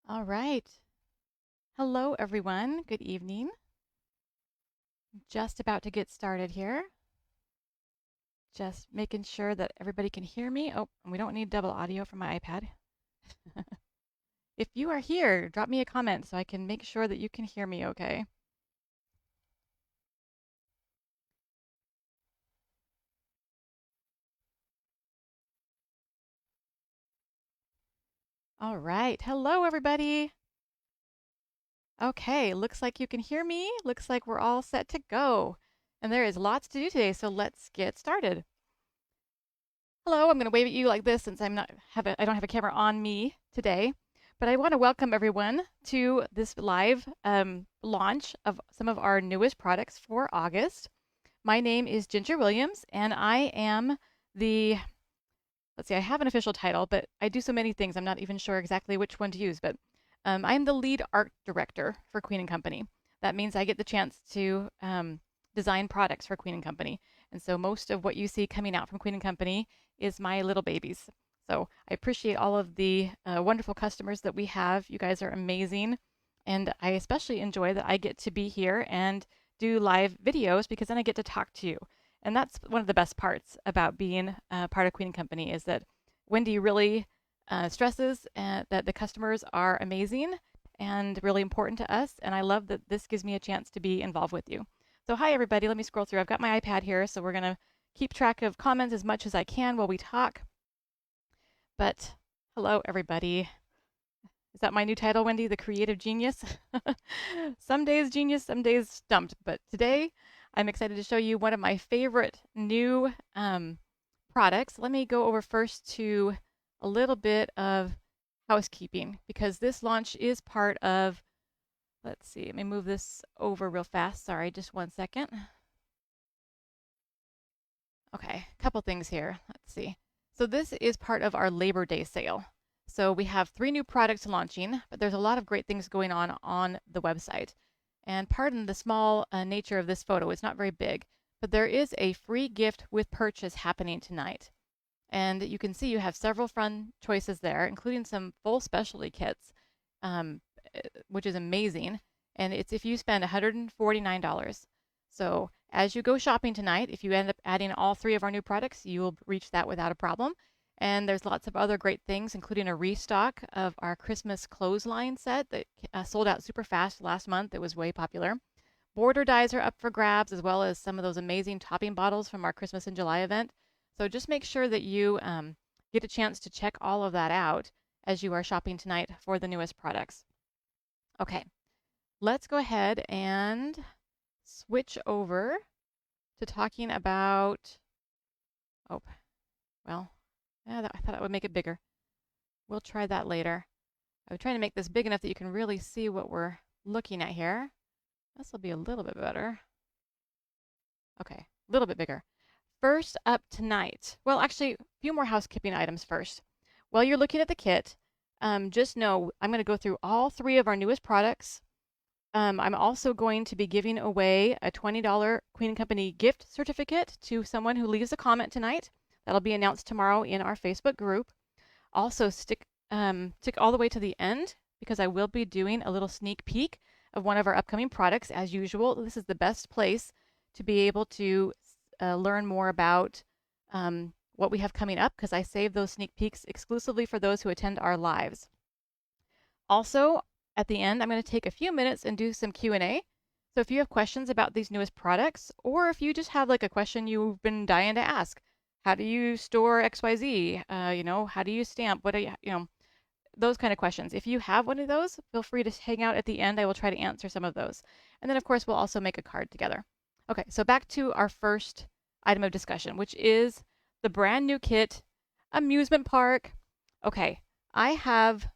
All right. Hello, everyone. Good evening. Just about to get started here. Just making sure that everybody can hear me. Oh, and we don't need double audio from my iPad. If you are here, drop me a comment so I can make sure that you can hear me okay. All right. Hello, everybody. Okay, looks like you can hear me. Looks like we're all set to go. And there is lots to do today, so let's get started. Hello, I'm going to wave at you like this since I don't have a camera on me today. But I want to welcome everyone to this live launch of some of our newest products for August. My name is Ginger Williams, and I am the, let's see, I have an official title, but I do so many things, I'm not even sure exactly which one to use. But I'm the lead art director for Queen and Company. That means I get the chance to design products for Queen and Company. And so most of what you see coming out from Queen and Company is my little babies. So I appreciate all of the wonderful customers that we have. You guys are amazing. And I especially enjoy that I get to be here and do live videos because then I get to talk to you. And that's one of the best parts about being part of Queen and Company is that Wendy really stresses that the customers are amazing and really important to us. And I love that this gives me a chance to be involved with you. So hi, everybody. Let me scroll through. I've got my iPad here, so we're going to keep track of comments as much as I can while we talk. But hello, everybody. Is that my new title, Wendy? The Creative Genius? Some days genius, some days stumped. But today I'm excited to show you one of my favorite new products. Let me go over first to a little bit of housekeeping because this launch is part of, let's see, let me move this over real fast. Sorry, just one second. Okay, a couple things here. Let's see. So this is part of our Labor Day sale. So we have 3 new products launching, but there's a lot of great things going on the website. And pardon the small nature of this photo, it's not very big, but there is a free gift with purchase happening tonight. And you can see you have several fun choices there, including some full specialty kits, um, which is amazing. And it's if you spend $149. So as you go shopping tonight, if you end up adding all 3 of our new products, you will reach that without a problem. And there's lots of other great things, including a restock of our Christmas clothesline set that sold out super fast last month. It was way popular. Border dies are up for grabs, as well as some of those amazing topping bottles from our Christmas in July event. So just make sure that you get a chance to check all of that out as you are shopping tonight for the newest products. Okay, let's go ahead and switch over to talking about, oh, well, yeah, I thought I would make it bigger. We'll try that later. I'm trying to make this big enough that you can really see what we're looking at here. This will be a little bit better. Okay, a little bit bigger. First up tonight, well, actually, a few more housekeeping items first. While you're looking at the kit, just know I'm going to go through all 3 of our newest products. I'm also going to be giving away a $20 Queen & Company gift certificate to someone who leaves a comment tonight. That'll be announced tomorrow in our Facebook group. Also, stick all the way to the end because I will be doing a little sneak peek of one of our upcoming products. As usual, this is the best place to be able to learn more about what we have coming up because I save those sneak peeks exclusively for those who attend our lives. Also, at the end, I'm going to take a few minutes and do some Q&A. So if you have questions about these newest products, or if you just have like a question you've been dying to ask, how do you store XYZ? How do you stamp? What do you, those kind of questions. If you have one of those, feel free to hang out at the end. I will try to answer some of those. And then, of course, we'll also make a card together. Okay, so back to our first item of discussion, which is the brand new kit, Amusement Park. Okay, I have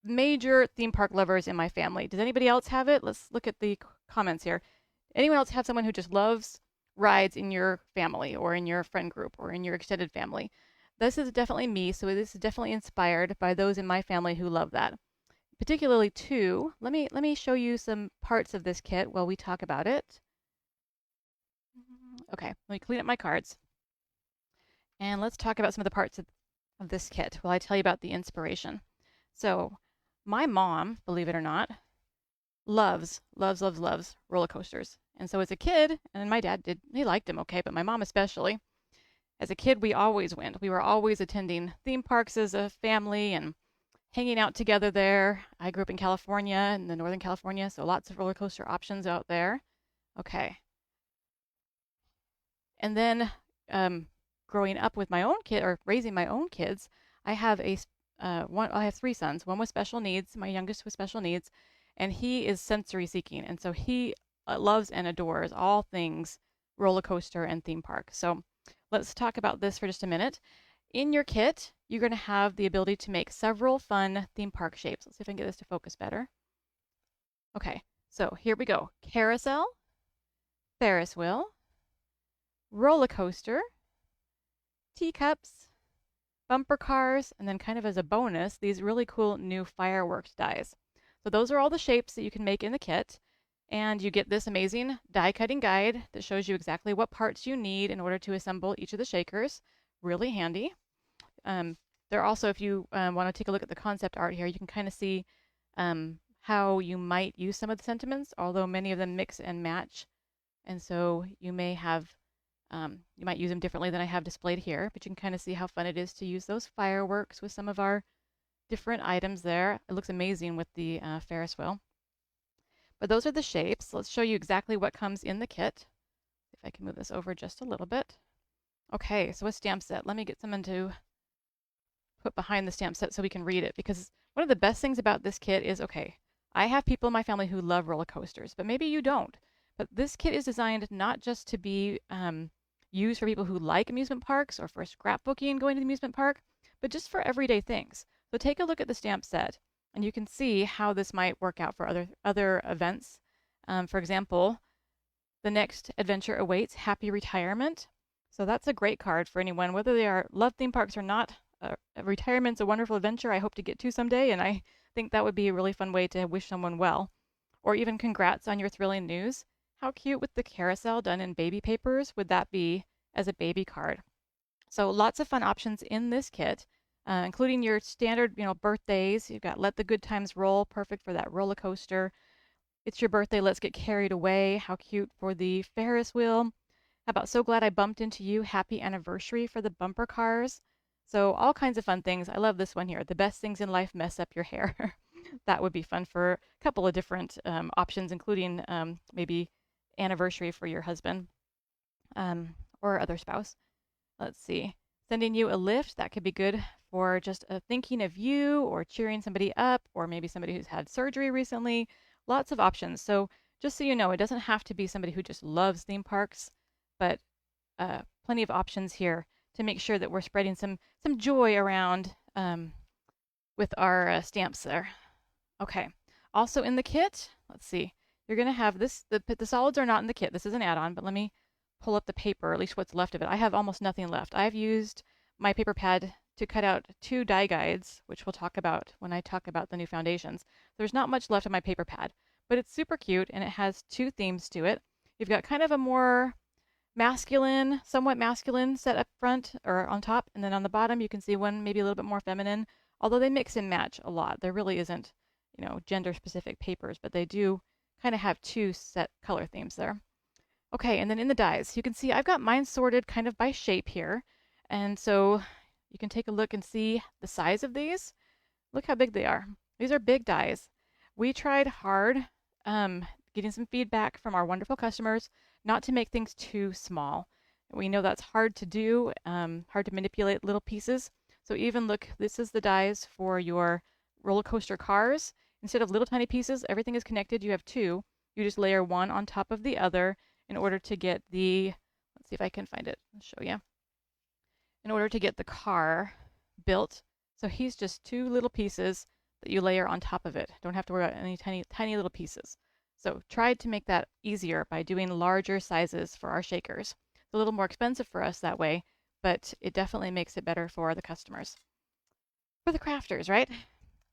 major theme park lovers in my family. Does anybody else have it? Let's look at the comments here. Anyone else have someone who just loves rides in your family or in your friend group or in your extended family? This is definitely me, so this is definitely inspired by those in my family who love that. Particularly two. Let me show you some parts of this kit while we talk about it. Okay, let me clean up my cards. And let's talk about some of the parts of this kit while I tell you about the inspiration. So My mom, believe it or not, loves roller coasters. And so as a kid, and my dad did, he liked them okay, but my mom especially, as a kid, we always went. We were always attending theme parks as a family and hanging out together there. I grew up in California, in the Northern California, so lots of roller coaster options out there. Okay. And then growing up with my own kid or raising my own kids, I have I have three sons. One with special needs, my youngest with special needs, and he is sensory seeking, and so he loves and adores all things roller coaster and theme park. So let's talk about this for just a minute. In your kit, you're going to have the ability to make several fun theme park shapes. Let's see if I can get this to focus better. Okay, so here we go. Carousel, Ferris wheel, roller coaster, teacups, bumper cars, and then kind of as a bonus, these really cool new fireworks dies. So those are all the shapes that you can make in the kit. And you get this amazing die cutting guide that shows you exactly what parts you need in order to assemble each of the shakers. Really handy. There also, if you want to take a look at the concept art here, you can kind of see how you might use some of the sentiments, although many of them mix and match. And so you may have, you might use them differently than I have displayed here, but you can kind of see how fun it is to use those fireworks with some of our different items there. It looks amazing with the Ferris wheel. But those are the shapes. Let's show you exactly what comes in the kit. If I can move this over just a little bit. Okay, so a stamp set. Let me get someone to put behind the stamp set so we can read it, because one of the best things about this kit is, okay, I have people in my family who love roller coasters, but maybe you don't. But this kit is designed not just to be used for people who like amusement parks or for scrapbooking going to the amusement park, but just for everyday things. So take a look at the stamp set, and you can see how this might work out for other events. For example, the next adventure awaits happy retirement. So that's a great card for anyone, whether they love theme parks or not. Retirement's a wonderful adventure I hope to get to someday, and I think that would be a really fun way to wish someone well. Or even congrats on your thrilling news. How cute with the carousel done in baby papers would that be as a baby card? So lots of fun options in this kit, including your standard, birthdays. You've got Let the Good Times Roll, perfect for that roller coaster. It's your birthday, let's get carried away. How cute for the Ferris wheel. How about So Glad I Bumped Into You, happy anniversary for the bumper cars. So all kinds of fun things. I love this one here. The best things in life mess up your hair. That would be fun for a couple of different options, including maybe anniversary for your husband or other spouse. Let's see. Sending you a lift, that could be good for just thinking of you or cheering somebody up, or maybe somebody who's had surgery recently. Lots of options. So just so you know, it doesn't have to be somebody who just loves theme parks, but plenty of options here to make sure that we're spreading some joy around with our stamps there. Okay. Also in the kit, let's see. You're going to have this. The solids are not in the kit. This is an add-on, but let me pull up the paper, at least what's left of it. I have almost nothing left. I've used my paper pad to cut out 2 die guides, which we'll talk about when I talk about the new foundations. There's not much left of my paper pad, but it's super cute, and it has 2 themes to it. You've got kind of a more masculine, somewhat masculine set up front or on top, and then on the bottom you can see one maybe a little bit more feminine, although they mix and match a lot. There really isn't, gender-specific papers, but they do kind of have 2 set color themes there. Okay, and then in the dies, you can see I've got mine sorted kind of by shape here. And so you can take a look and see the size of these. Look how big they are. These are big dies. We tried hard getting some feedback from our wonderful customers not to make things too small. We know that's hard to do, hard to manipulate little pieces. So even look, this is the dies for your roller coaster cars. Instead of little tiny pieces, everything is connected. You have 2. You just layer one on top of the other in order to get let's see if I can find it. I'll show you. In order to get the car built. So he's just 2 little pieces that you layer on top of it. Don't have to worry about any tiny little pieces. So tried to make that easier by doing larger sizes for our shakers. It's a little more expensive for us that way, but it definitely makes it better for the customers. For the crafters, right?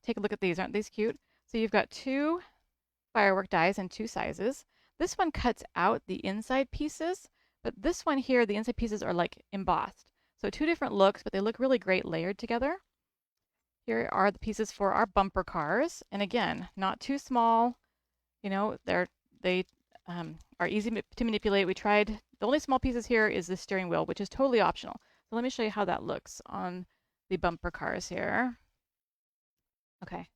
Take a look at these. Aren't these cute? So you've got 2 firework dies in 2 sizes. This one cuts out the inside pieces, but this one here, the inside pieces are like embossed. So 2 different looks, but they look really great layered together. Here are the pieces for our bumper cars. And again, not too small. You know, they are easy to manipulate. We tried, the only small pieces here is the steering wheel, which is totally optional. So let me show you how that looks on the bumper cars here. Okay.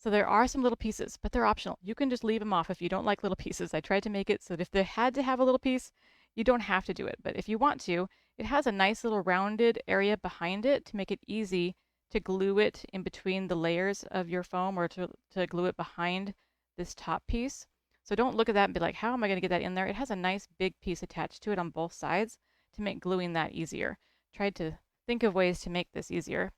So there are some little pieces, but they're optional. You can just leave them off if you don't like little pieces. I tried to make it so that if they had to have a little piece, you don't have to do it. But if you want to, it has a nice little rounded area behind it to make it easy to glue it in between the layers of your foam, or to glue it behind this top piece. So don't look at that and be like, how am I going to get that in there? It has a nice big piece attached to it on both sides to make gluing that easier. Tried to think of ways to make this easier.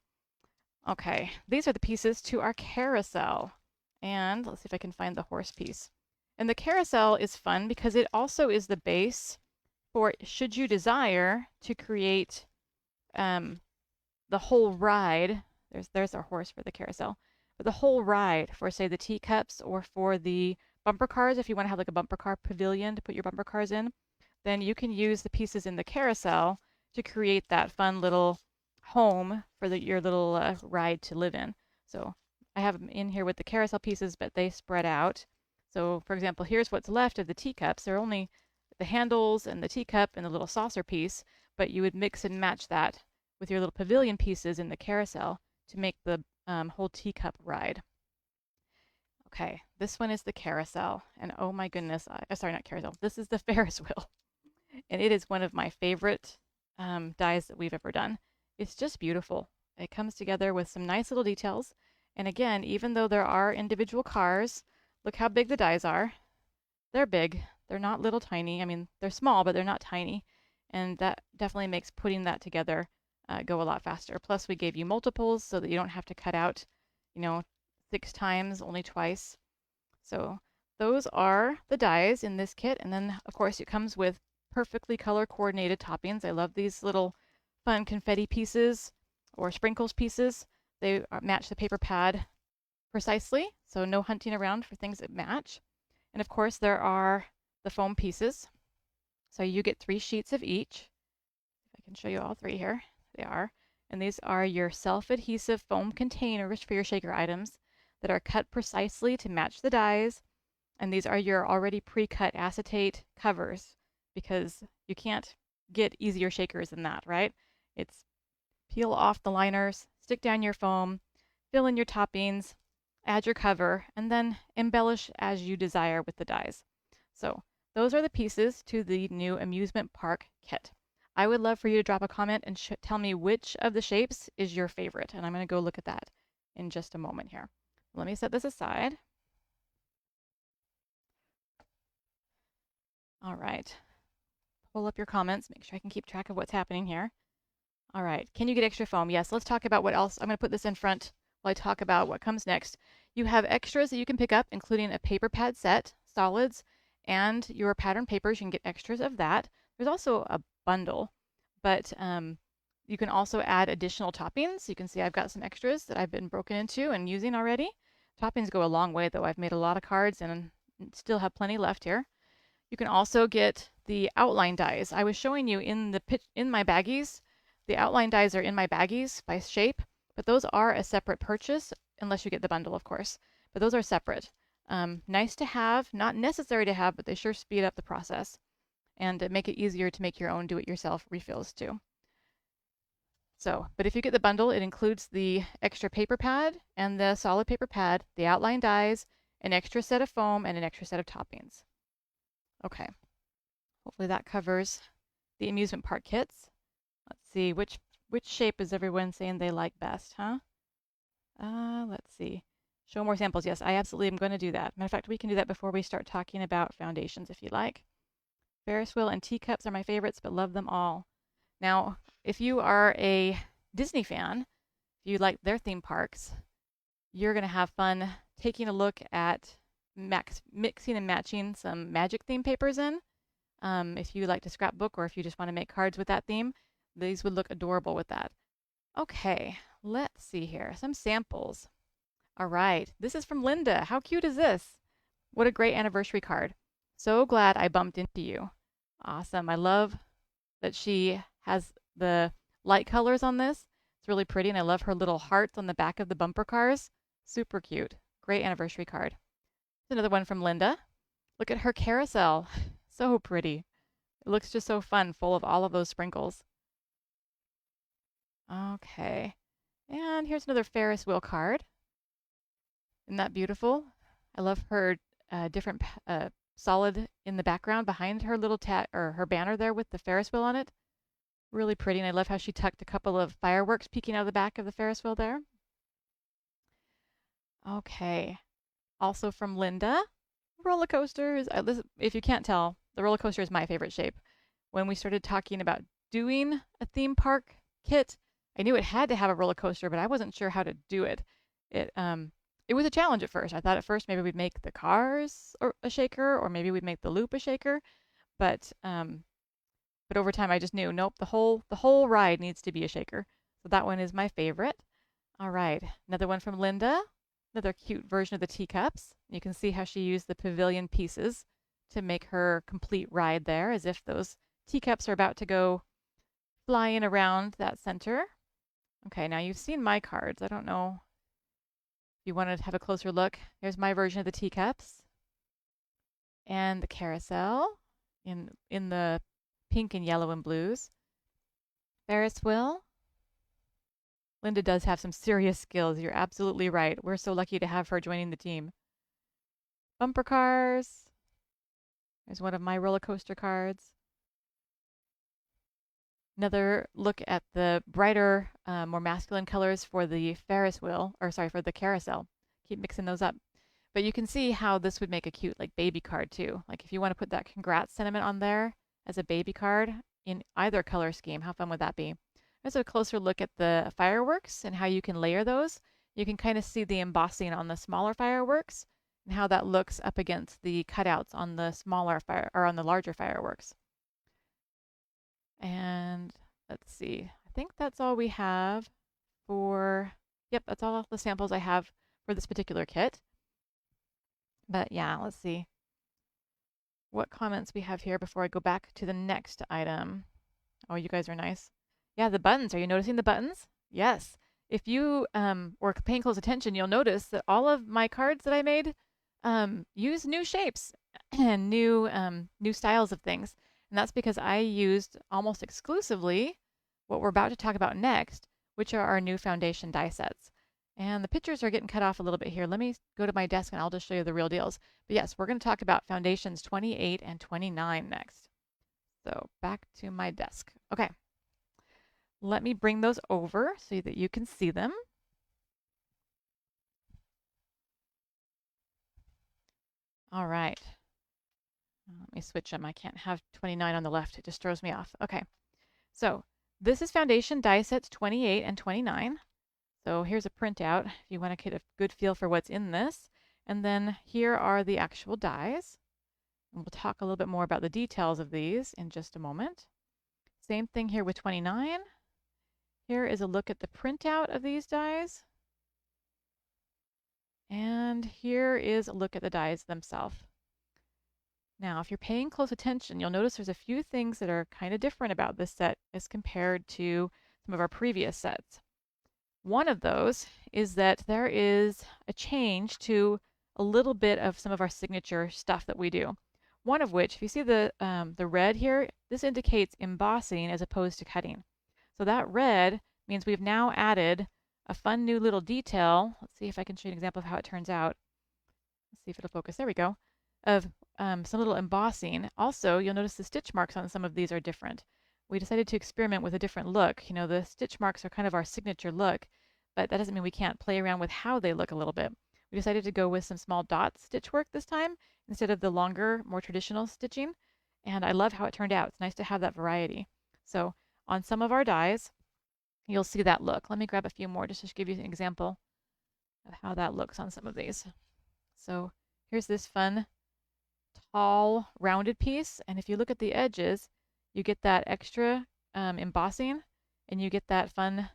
Okay, these are the pieces to our carousel. And let's see if I can find the horse piece. And the carousel is fun because it also is the base for, should you desire to create the whole ride. There's our horse for the carousel. But the whole ride for, say, the teacups, or for the bumper cars, if you want to have like a bumper car pavilion to put your bumper cars in, then you can use the pieces in the carousel to create that fun little home for your little ride to live in. So I have them in here with the carousel pieces, but they spread out. So for example, here's what's left of the teacups. They're only the handles and the teacup and the little saucer piece, but you would mix and match that with your little pavilion pieces in the carousel to make the whole teacup ride. Okay, this one is the carousel, and oh my goodness, sorry, not carousel. This is the Ferris wheel, and it is one of my favorite dies that we've ever done. It's just beautiful. It comes together with some nice little details, and again, even though there are individual cars, look how big the dies are. They're big. They're not little tiny. I mean, they're small, but they're not tiny, and that definitely makes putting that together go a lot faster. Plus, we gave you multiples so that you don't have to cut out, 6 times, only twice. So those are the dies in this kit. And then, of course, it comes with perfectly color coordinated toppings. I love these little fun confetti pieces or sprinkles pieces. They match the paper pad precisely, so no hunting around for things that match. And of course, there are the foam pieces. So you get 3 sheets of each. I can show you all 3 here. They are. And these are your self-adhesive foam containers for your shaker items that are cut precisely to match the dies. And these are your already pre-cut acetate covers, because you can't get easier shakers than that, right? It's peel off the liners, stick down your foam, fill in your toppings, add your cover, and then embellish as you desire with the dies. So those are the pieces to the new Amusement Park Kit. I would love for you to drop a comment and tell me which of the shapes is your favorite, and I'm going to go look at that in just a moment here. Let me set this aside. All right. Pull up your comments, make sure I can keep track of what's happening here. All right. Can you get extra foam? Yes. Let's talk about what else. I'm going to put this in front while I talk about what comes next. You have extras that you can pick up, including a paper pad set, solids, and your pattern papers. You can get extras of that. There's also a bundle, but you can also add additional toppings. You can see I've got some extras that I've been broken into and using already. Toppings go a long way, though. I've made a lot of cards and still have plenty left here. You can also get the outline dies. I was showing you in my baggies. The outline dies are in my baggies by shape, but those are a separate purchase, unless you get the bundle, of course. But those are separate. Nice to have, not necessary to have, but they sure speed up the process and make it easier to make your own do-it-yourself refills too. So, but if you get the bundle, it includes the extra paper pad and the solid paper pad, the outline dies, an extra set of foam, and an extra set of toppings. Okay, hopefully that covers the amusement park kits. Let's see, which shape is everyone saying they like best, huh? Let's see. Show more samples. Yes, I absolutely am going to do that. Matter of fact, we can do that before we start talking about foundations if you like. Ferris wheel and teacups are my favorites, but love them all. Now, if you are a Disney fan, if you like their theme parks, you're going to have fun taking a look at mixing and matching some magic theme papers in. If you like to scrapbook, or if you just want to make cards with that theme, these would look adorable with that. Okay, let's see here. Some samples. All right, this is from Linda. How cute is this? What a great anniversary card. So glad I bumped into you. Awesome. I love that she has the light colors on this. It's really pretty, and I love her little hearts on the back of the bumper cars. Super cute. Great anniversary card. Another one from Linda. Look at her carousel. So pretty. It looks just so fun, full of all of those sprinkles. Okay. And here's another Ferris wheel card. Isn't that beautiful? I love her different solid in the background behind her little or her banner there with the Ferris wheel on it. Really pretty, and I love how she tucked a couple of fireworks peeking out of the back of the Ferris wheel there. Okay. Also from Linda, roller coasters. If you can't tell, the roller coaster is my favorite shape. When we started talking about doing a theme park kit, I knew it had to have a roller coaster, but I wasn't sure how to do it. It was a challenge at first. I thought at first maybe we'd make the cars a shaker, or maybe we'd make the loop a shaker, but over time I just knew, nope, the whole ride needs to be a shaker. So that one is my favorite. All right, another one from Linda. Another cute version of the teacups. You can see how she used the pavilion pieces to make her complete ride there, as if those teacups are about to go flying around that center. Okay, now you've seen my cards. I don't know if you want to have a closer look. Here's my version of the teacups and the carousel in the pink and yellow and blues. Ferris wheel. Linda does have some serious skills. You're absolutely right. We're so lucky to have her joining the team. Bumper cars. There's one of my roller coaster cards. Another look at the brighter, more masculine colors for the Ferris wheel, or sorry, for the carousel. Keep mixing those up. But you can see how this would make a cute like baby card too. Like if you want to put that congrats sentiment on there as a baby card in either color scheme, how fun would that be? There's a closer look at the fireworks and how you can layer those. You can kind of see the embossing on the smaller fireworks and how that looks up against the cutouts on the on the larger fireworks. And let's see. I think that's all we have for, yep, that's all the samples I have for this particular kit. But yeah, let's see what comments we have here before I go back to the next item. Oh, you guys are nice. Yeah, the buttons. Are you noticing the buttons? Yes. If you were paying close attention, you'll notice that all of my cards that I made use new shapes and new styles of things. And that's because I used almost exclusively what we're about to talk about next, which are our new foundation die sets. And the pictures are getting cut off a little bit here. Let me go to my desk and I'll just show you the real deals. But yes, we're going to talk about foundations 28 and 29 next. So back to my desk. Okay. Let me bring those over so that you can see them. All right. Let me switch them. I can't have 29 on the left. It just throws me off. Okay. So this is foundation die sets 28 and 29. So here's a printout if you want to get a good feel for what's in this. And then here are the actual dies. And we'll talk a little bit more about the details of these in just a moment. Same thing here with 29. Here is a look at the printout of these dies. And here is a look at the dies themselves. Now, if you're paying close attention, you'll notice there's a few things that are kind of different about this set as compared to some of our previous sets. One of those is that there is a change to a little bit of some of our signature stuff that we do. One of which, if you see the red here, this indicates embossing as opposed to cutting. So that red means we've now added a fun new little detail. Let's see if I can show you an example of how it turns out. Let's see if it'll focus. There we go. Of some little embossing. Also, you'll notice the stitch marks on some of these are different. We decided to experiment with a different look. You know, the stitch marks are kind of our signature look, but that doesn't mean we can't play around with how they look a little bit. We decided to go with some small dot stitch work this time instead of the longer, more traditional stitching. And I love how it turned out. It's nice to have that variety. So on some of our dies, you'll see that look. Let me grab a few more just to give you an example of how that looks on some of these. So here's this fun, tall, rounded piece. And if you look at the edges, you get that extra embossing and you get that fun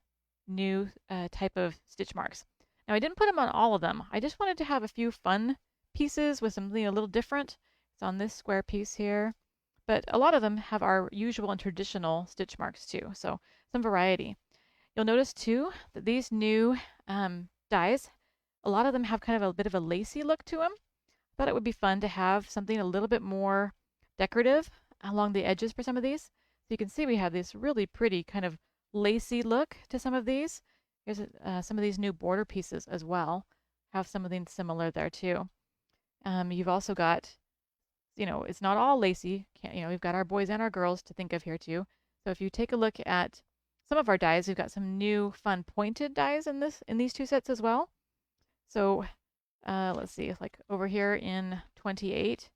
new type of stitch marks. Now I didn't put them on all of them. I just wanted to have a few fun pieces with something a little different. It's on this square piece here. But a lot of them have our usual and traditional stitch marks too. So some variety. You'll notice too that these new dies, a lot of them have kind of a bit of a lacy look to them. Thought it would be fun to have something a little bit more decorative along the edges for some of these. So you can see we have this really pretty kind of lacy look to some of these. Here's some of these new border pieces as well. Have something similar there too. You've also got, it's not all lacy. We've got our boys and our girls to think of here too. So if you take a look at some of our dies, we've got some new fun pointed dies in these two sets as well. So let's see, like over here in 28,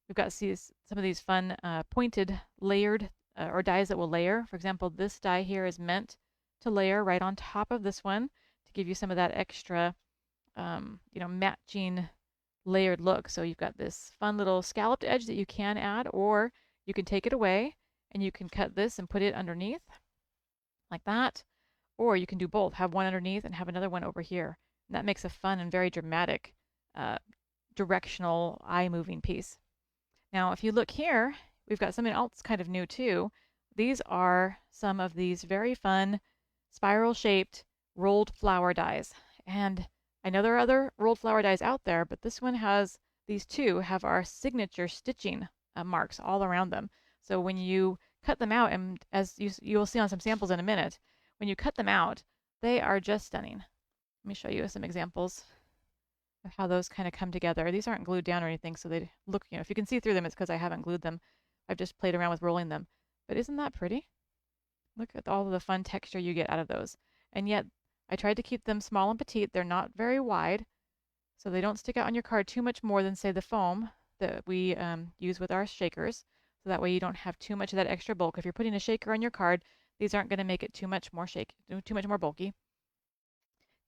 we've got some of these fun pointed layered or dies that will layer. For example, this die here is meant to layer right on top of this one to give you some of that extra, matching layered look. So you've got this fun little scalloped edge that you can add, or you can take it away and you can cut this and put it underneath like that. Or you can do both, have one underneath and have another one over here. And that makes a fun and very dramatic directional eye-moving piece. Now, if you look here, we've got something else kind of new too. These are some of these very fun spiral-shaped rolled flower dies. And I know there are other rolled flower dies out there, but this one has, these two have our signature stitching marks all around them. So when you cut them out, and as you will see on some samples in a minute, when you cut them out, they are just stunning. Let me show you some examples of how those kind of come together. These aren't glued down or anything, so they look, if you can see through them, it's because I haven't glued them. I've just played around with rolling them. But isn't that pretty? Look at all of the fun texture you get out of those. And yet, I tried to keep them small and petite. They're not very wide, so they don't stick out on your card too much more than, say, the foam that we use with our shakers. So that way you don't have too much of that extra bulk. If you're putting a shaker on your card, these aren't going to make it too much more bulky.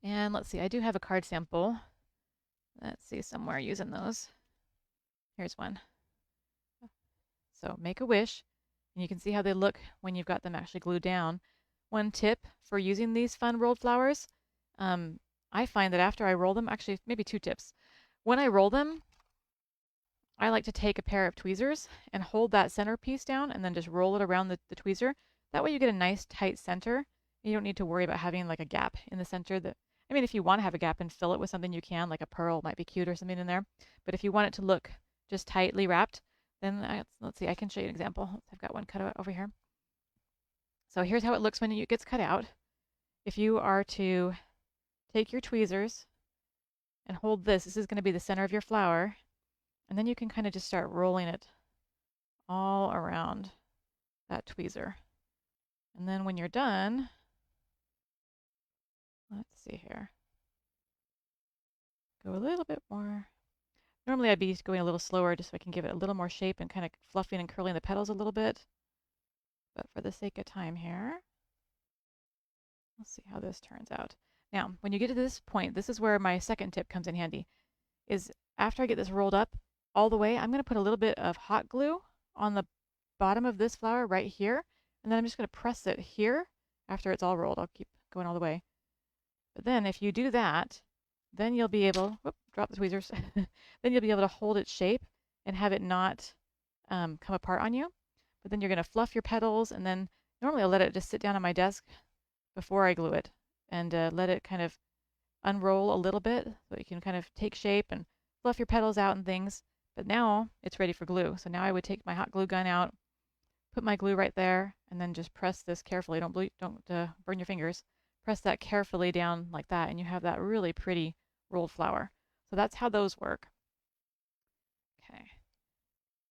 And let's see, I do have a card sample. Let's see, somewhere using those. Here's one. So make a wish, and you can see how they look when you've got them actually glued down. One tip for using these fun rolled flowers, I find that after I roll them, actually maybe two tips. When I roll them, I like to take a pair of tweezers and hold that center piece down and then just roll it around the tweezer. That way you get a nice tight center. You don't need to worry about having like a gap in the center. If you want to have a gap and fill it with something, you can, like a pearl might be cute or something in there. But if you want it to look just tightly wrapped, then let's see, I can show you an example. I've got one cut out over here. So here's how it looks when it gets cut out. If you are to take your tweezers and hold this is going to be the center of your flower, and then you can kind of just start rolling it all around that tweezer. And then when you're done, let's see here. Go a little bit more. Normally I'd be going a little slower just so I can give it a little more shape and kind of fluffing and curling the petals a little bit. But for the sake of time here, let's see how this turns out. Now, when you get to this point, this is where my second tip comes in handy, is after I get this rolled up all the way, I'm going to put a little bit of hot glue on the bottom of this flower right here, and then I'm just going to press it here after it's all rolled. I'll keep going all the way. But then if you do that, then you'll be able, drop the tweezers, then you'll be able to hold its shape and have it not come apart on you. But then you're going to fluff your petals, and then normally I'll let it just sit down on my desk before I glue it and let it kind of unroll a little bit so you can kind of take shape and fluff your petals out and things. But now it's ready for glue. So now I would take my hot glue gun out, put my glue right there, and then just press this carefully. Don't burn your fingers. Press that carefully down like that, and you have that really pretty rolled flower. So that's how those work. Okay.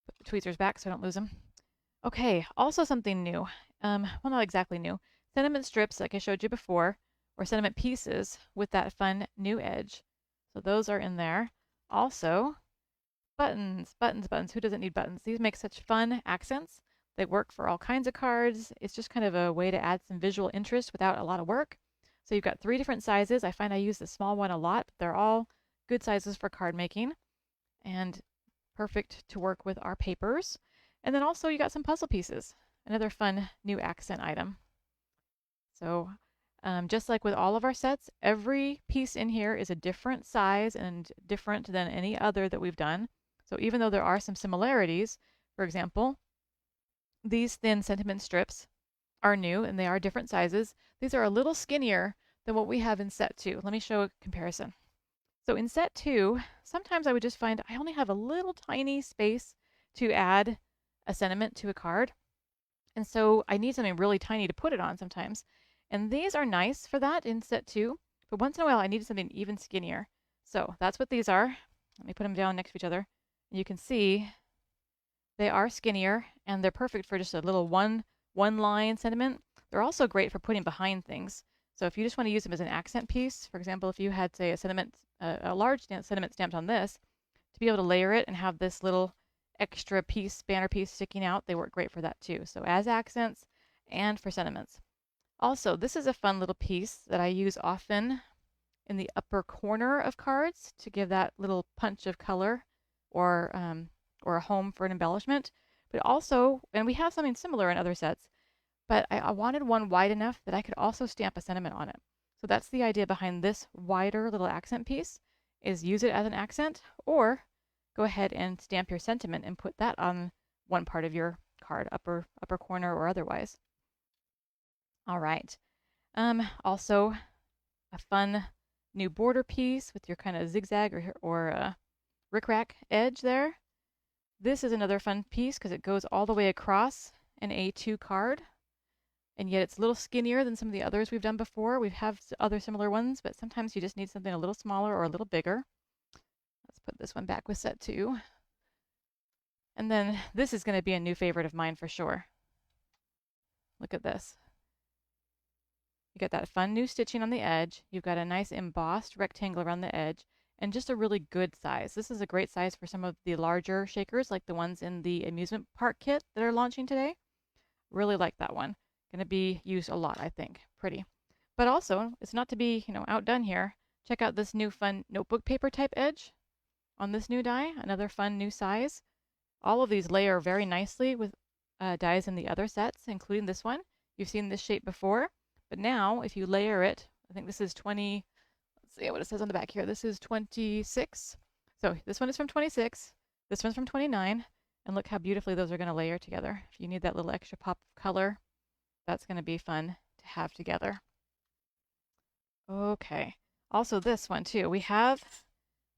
Put the tweezers back so I don't lose them. Okay, also something new. Well, not exactly new. Sentiment strips, like I showed you before, or sentiment pieces with that fun new edge. So those are in there. Also, buttons. Who doesn't need buttons? These make such fun accents. They work for all kinds of cards. It's just kind of a way to add some visual interest without a lot of work. So you've got 3 different sizes. I find I use the small one a lot, but they're all good sizes for card making and perfect to work with our papers. And then also you got some puzzle pieces, another fun new accent item. So just like with all of our sets, every piece in here is a different size and different than any other that we've done. So even though there are some similarities, for example, these thin sentiment strips are new and they are different sizes. These are a little skinnier than what we have in set 2. Let me show a comparison. So in set 2, sometimes I would just find I only have a little tiny space to add a sentiment to a card. And so I need something really tiny to put it on sometimes. And these are nice for that in set 2, but once in a while I needed something even skinnier. So that's what these are. Let me put them down next to each other. And you can see they are skinnier and they're perfect for just a little one line sentiment. They're also great for putting behind things. So if you just want to use them as an accent piece, for example, if you had, say, a large sentiment stamped on this, to be able to layer it and have this little extra piece, banner piece sticking out, they work great for that too. So as accents and for sentiments. Also, this is a fun little piece that I use often in the upper corner of cards to give that little punch of color or a home for an embellishment. But also, and we have something similar in other sets, but I wanted one wide enough that I could also stamp a sentiment on it. So that's the idea behind this wider little accent piece, is use it as an accent, or go ahead and stamp your sentiment and put that on one part of your card, upper corner or otherwise. All right. Also, a fun new border piece with your kind of zigzag or rickrack edge there. This is another fun piece because it goes all the way across an A2 card, and yet it's a little skinnier than some of the others we've done before. We have other similar ones, but sometimes you just need something a little smaller or a little bigger. Let's put this one back with set 2. And then this is going to be a new favorite of mine for sure. Look at this. You got that fun new stitching on the edge. You've got a nice embossed rectangle around the edge and just a really good size. This is a great size for some of the larger shakers like the ones in the Amusement Park Kit that are launching today. Really like that one. Going to be used a lot, I think. Pretty. But also, it's not to be, outdone here. Check out this new fun notebook paper type edge on this new die. Another fun new size. All of these layer very nicely with dies in the other sets, including this one. You've seen this shape before. But now, if you layer it, I think this is 20, let's see what it says on the back here. This is 26. So this one is from 26. This one's from 29. And look how beautifully those are going to layer together. If you need that little extra pop of color, that's going to be fun to have together. Okay. Also this one too. We have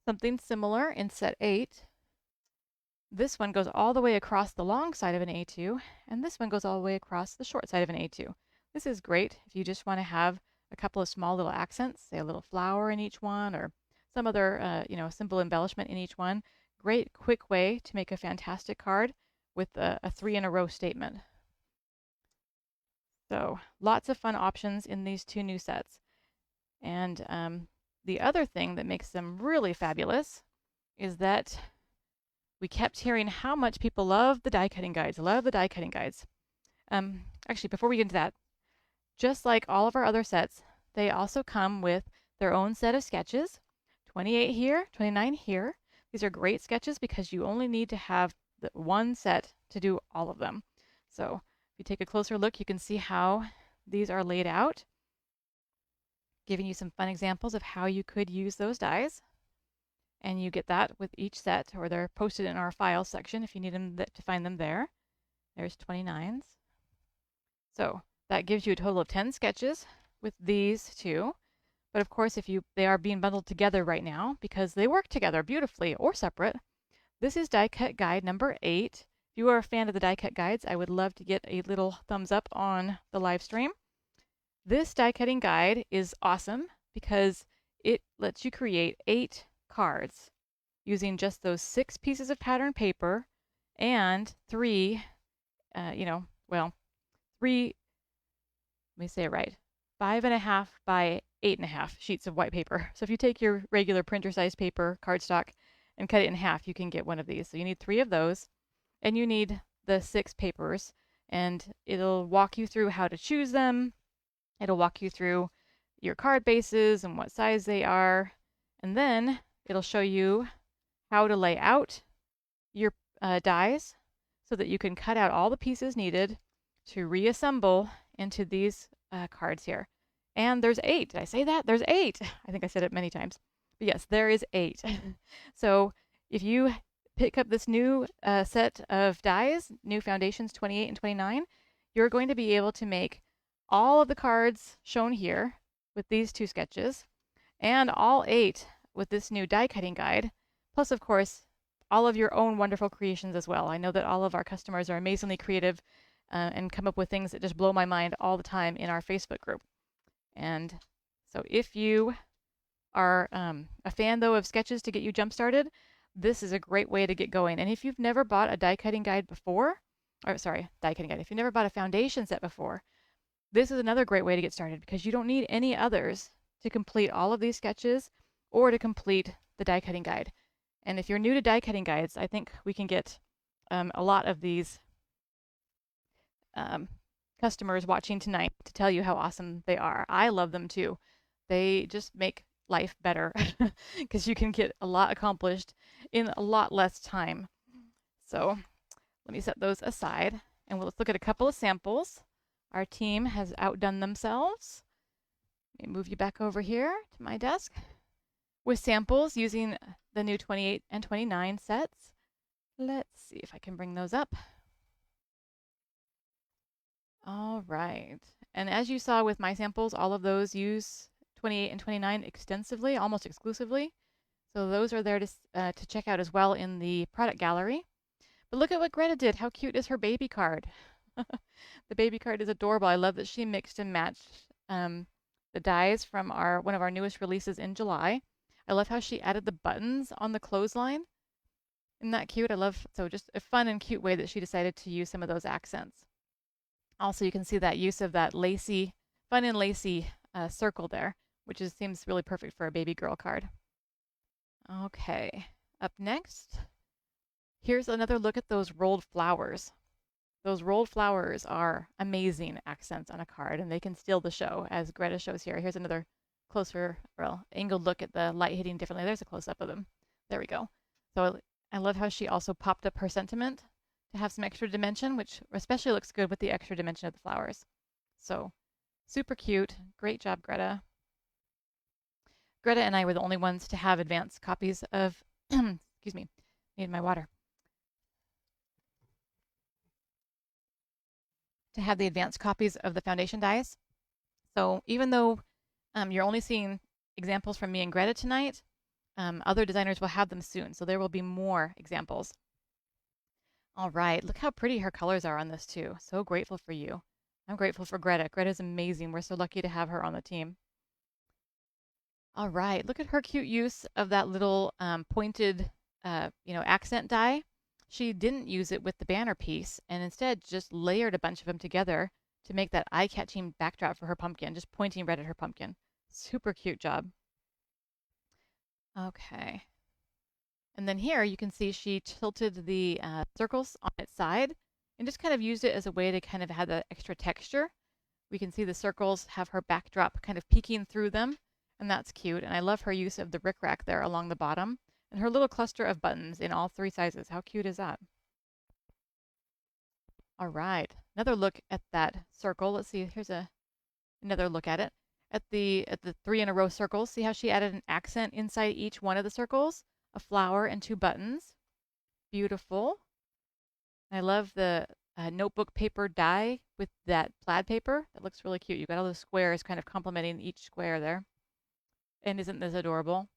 something similar in set 8. This one goes all the way across the long side of an A2, and this one goes all the way across the short side of an A2. This is great if you just want to have a couple of small little accents, say a little flower in each one or some other, simple embellishment in each one. Great quick way to make a fantastic card with a 3 in a row statement. So lots of fun options in these 2 new sets. And the other thing that makes them really fabulous is that we kept hearing how much people love the die cutting guides, Actually, before we get into that, just like all of our other sets, they also come with their own set of sketches. 28 here, 29 here. These are great sketches because you only need to have the one set to do all of them. So if you take a closer look, you can see how these are laid out, giving you some fun examples of how you could use those dies. And you get that with each set, or they're posted in our files section if you need them to find them there. There's 29s. So that gives you a total of 10 sketches with these 2. But of course, they are being bundled together right now because they work together beautifully or separate. This is die cut guide number 8. If you are a fan of the die cut guides, I would love to get a little thumbs up on the live stream. This die cutting guide is awesome because it lets you create 8 cards using just those 6 pieces of pattern paper and 3, let me say it right, 5.5 by 8.5 sheets of white paper. So if you take your regular printer size paper, cardstock, and cut it in half, you can get one of these. So you need 3 of those, and you need the 6 papers, and it'll walk you through how to choose them. It'll walk you through your card bases and what size they are, and then it'll show you how to lay out your dies so that you can cut out all the pieces needed to reassemble into these cards here. And there's 8. Did I say that? There's 8. I think I said it many times. But yes, there is 8. So if you pick up this new set of dies, new foundations 28 and 29, you're going to be able to make all of the cards shown here with these 2 sketches and all 8 with this new die cutting guide, plus of course all of your own wonderful creations as well. I know that all of our customers are amazingly creative and come up with things that just blow my mind all the time in our Facebook group. And so if you are a fan though of sketches to get you jump started, this is a great way to get going. And if you've never bought a die cutting guide before, or sorry, die cutting guide, if you've never bought a foundation set before, this is another great way to get started because you don't need any others to complete all of these sketches or to complete the die cutting guide. And if you're new to die cutting guides, I think we can get a lot of these customers watching tonight to tell you how awesome they are. I love them too. They just make life better because you can get a lot accomplished in a lot less time. So let me set those aside and let's look at a couple of samples. Our team has outdone themselves. Let me move you back over here to my desk with samples using the new 28 and 29 sets. Let's see if I can bring those up. All right. And as you saw with my samples, all of those use 28 and 29 extensively, almost exclusively. So those are there to check out as well in the product gallery. But look at what Greta did. How cute is her baby card? The baby card is adorable. I love that she mixed and matched the dies from one of our newest releases in July. I love how she added the buttons on the clothesline. Isn't that cute? I love, so just a fun and cute way that she decided to use some of those accents. Also, you can see that use of that lacy, fun and lacy circle there, which seems really perfect for a baby girl card. Okay, up next, here's another look at those rolled flowers. Those rolled flowers are amazing accents on a card, and they can steal the show, as Greta shows here. Here's another closer, well, angled look at the light hitting differently. There's a close-up of them. There we go. So I love how she also popped up her sentiment to have some extra dimension, which especially looks good with the extra dimension of the flowers. So super cute. Great job, Greta. Greta and I were the only ones to have advanced copies of, excuse me, need my water. To have the advanced copies of the foundation dies. So even though you're only seeing examples from me and Greta tonight, other designers will have them soon. So there will be more examples. All right, look how pretty her colors are on this too. So grateful for you. I'm grateful for Greta. Greta's amazing. We're so lucky to have her on the team. All right, look at her cute use of that little pointed, accent die. She didn't use it with the banner piece and instead just layered a bunch of them together to make that eye-catching backdrop for her pumpkin, just pointing red at her pumpkin. Super cute job. Okay. And then here you can see she tilted the circles on its side and just kind of used it as a way to kind of have that extra texture. We can see the circles have her backdrop kind of peeking through them, and that's cute. And I love her use of the rickrack there along the bottom and her little cluster of buttons in all 3 sizes. How cute is that? All right, another look at that circle. Let's see, here's another look at it. At the 3 in a row circles, see how she added an accent inside each one of the circles? A flower and 2 buttons. Beautiful. I love the notebook paper die with that plaid paper. That looks really cute. You've got all those squares kind of complementing each square there. And isn't this adorable?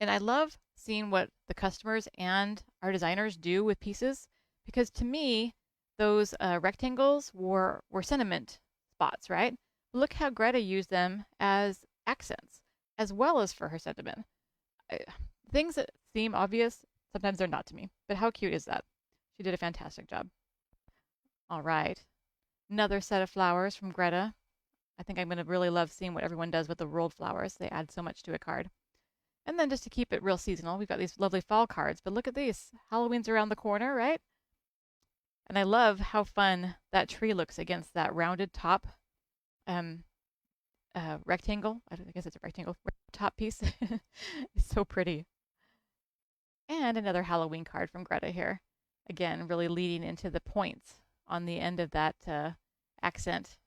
And I love seeing what the customers and our designers do with pieces because to me, those rectangles were sentiment spots, right? Look how Greta used them as accents as well as for her sentiment. Things that seem obvious, sometimes they're not to me. But how cute is that? She did a fantastic job. All right. Another set of flowers from Greta. I think I'm going to really love seeing what everyone does with the rolled flowers. They add so much to a card. And then just to keep it real seasonal, we've got these lovely fall cards. But look at these. Halloween's around the corner, right? And I love how fun that tree looks against that rounded top rectangle. I guess it's a rectangle top piece. It's so pretty. And another Halloween card from Greta here. Again, really leading into the points on the end of that accent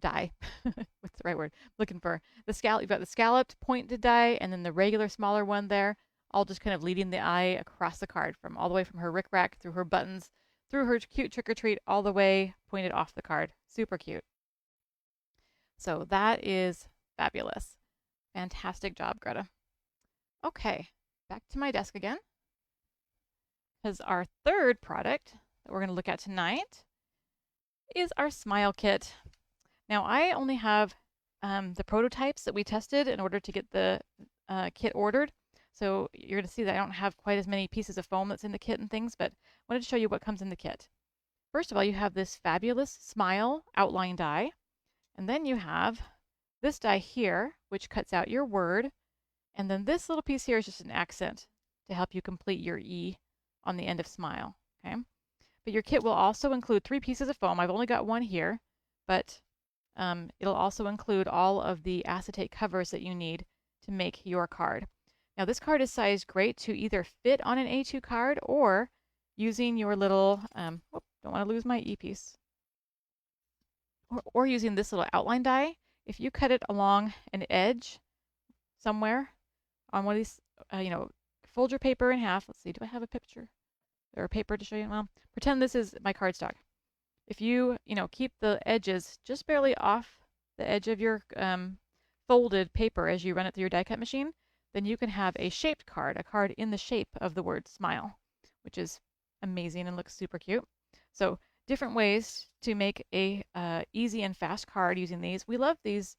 die. What's the right word? Looking for the scallop. You've got the scalloped pointed die and then the regular smaller one there, all just kind of leading the eye across the card from all the way from her rickrack through her buttons threw her cute trick or treat all the way pointed off the card. Super cute. So that is fabulous. Fantastic job, Greta. Okay, back to my desk again. Because our third product that we're going to look at tonight is our Smile Kit. Now, I only have the prototypes that we tested in order to get the kit ordered. So you're going to see that I don't have quite as many pieces of foam that's in the kit and things, but I wanted to show you what comes in the kit. First of all, you have this fabulous Smile outline die. And then you have this die here, which cuts out your word. And then this little piece here is just an accent to help you complete your E on the end of Smile. Okay. But your kit will also include 3 pieces of foam. I've only got one here, but it'll also include all of the acetate covers that you need to make your card. Now this card is sized great to either fit on an A2 card or using your little, don't want to lose my E piece, or using this little outline die. If you cut it along an edge somewhere on one of these, fold your paper in half. Let's see, do I have a picture or a paper to show you? Well, pretend this is my cardstock. If you, keep the edges just barely off the edge of your folded paper as you run it through your die cut machine, then you can have a shaped card, a card in the shape of the word smile, which is amazing and looks super cute. So different ways to make a easy and fast card using these. We love these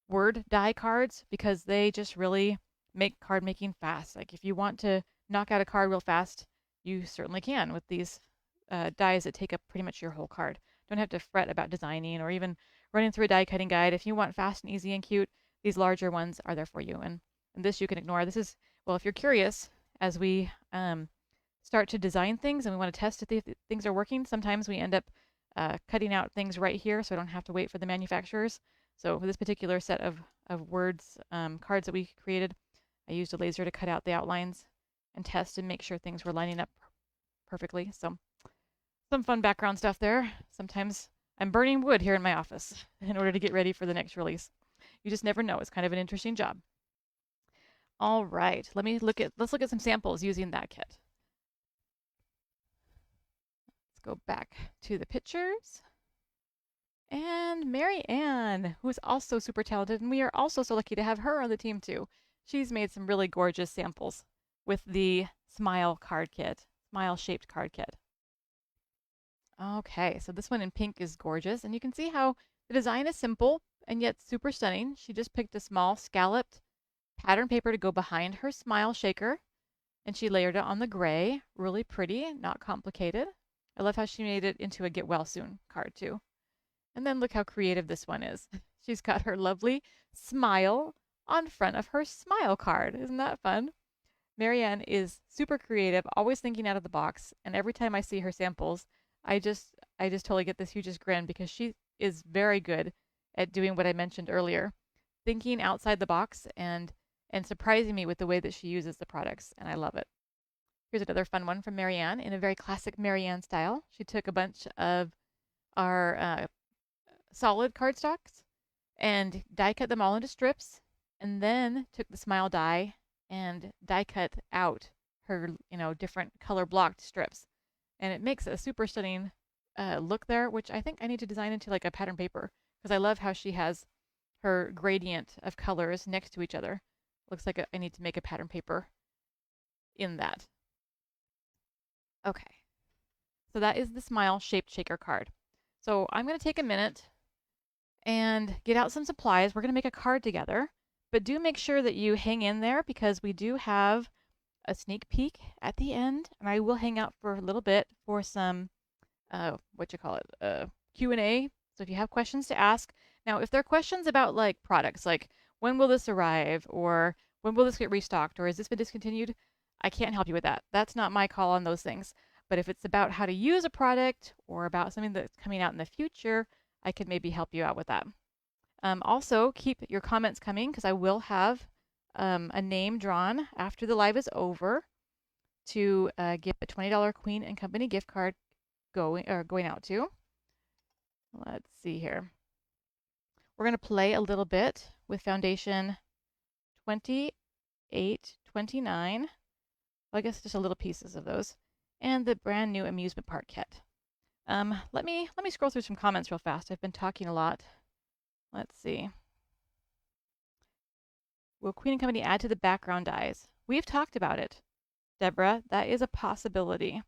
word die cards because they just really make card making fast. Like if you want to knock out a card real fast, you certainly can with these dies that take up pretty much your whole card. Don't have to fret about designing or even running through a die cutting guide. If you want fast and easy and cute, these larger ones are there for you. And this you can ignore. This is, well, if you're curious, as we start to design things and we want to test if things are working, sometimes we end up cutting out things right here so I don't have to wait for the manufacturers. So for this particular set of words cards that we created, I used a laser to cut out the outlines and test and make sure things were lining up perfectly. So some fun background stuff there. Sometimes I'm burning wood here in my office in order to get ready for the next release. You just never know. It's kind of an interesting job. All right, let's look at some samples using that kit. Let's go back to the pictures. And Mary Ann, who is also super talented, and we are also so lucky to have her on the team too. She's made some really gorgeous samples with the Smile card kit, Smile shaped card kit. Okay, so this one in pink is gorgeous, and you can see how the design is simple and yet super stunning. She just picked a small scalloped pattern paper to go behind her Smile shaker, and she layered it on the gray. Really pretty, not complicated. I love how she made it into a get well soon card too. And then look how creative this one is. She's got her lovely smile on front of her Smile card. Isn't that fun? Marianne is super creative, always thinking out of the box, and every time I see her samples, I just totally get this hugest grin because she is very good at doing what I mentioned earlier, thinking outside the box and surprising me with the way that she uses the products, and I love it. Here's another fun one from Marianne in a very classic Marianne style. She took a bunch of our solid cardstocks and die cut them all into strips, and then took the Smile die and die cut out her different color blocked strips, and it makes a super stunning look there, which I think I need to design into like a pattern paper because I love how she has her gradient of colors next to each other. Looks like I need to make a pattern paper in that. Okay, so that is the Smile shaped shaker card. So I'm going to take a minute and get out some supplies. We're going to make a card together, but do make sure that you hang in there because we do have a sneak peek at the end, and I will hang out for a little bit for some Q&A. So if you have questions to ask. Now, if there are questions about like products, like when will this arrive, or when will this get restocked, or has this been discontinued, I can't help you with that. That's not my call on those things. But if it's about how to use a product or about something that's coming out in the future, I could maybe help you out with that. Also, keep your comments coming because I will have a name drawn after the live is over to give a $20 Queen and Company gift card going out to. Let's see here. We're going to play a little bit with foundation 28, 29. Well, I guess just a little pieces of those. and the brand new Amusement Park Kit. Let me scroll through some comments real fast. I've been talking a lot. Let's see. Will Queen and Company add to the background dyes? We've talked about it, Deborah. That is a possibility.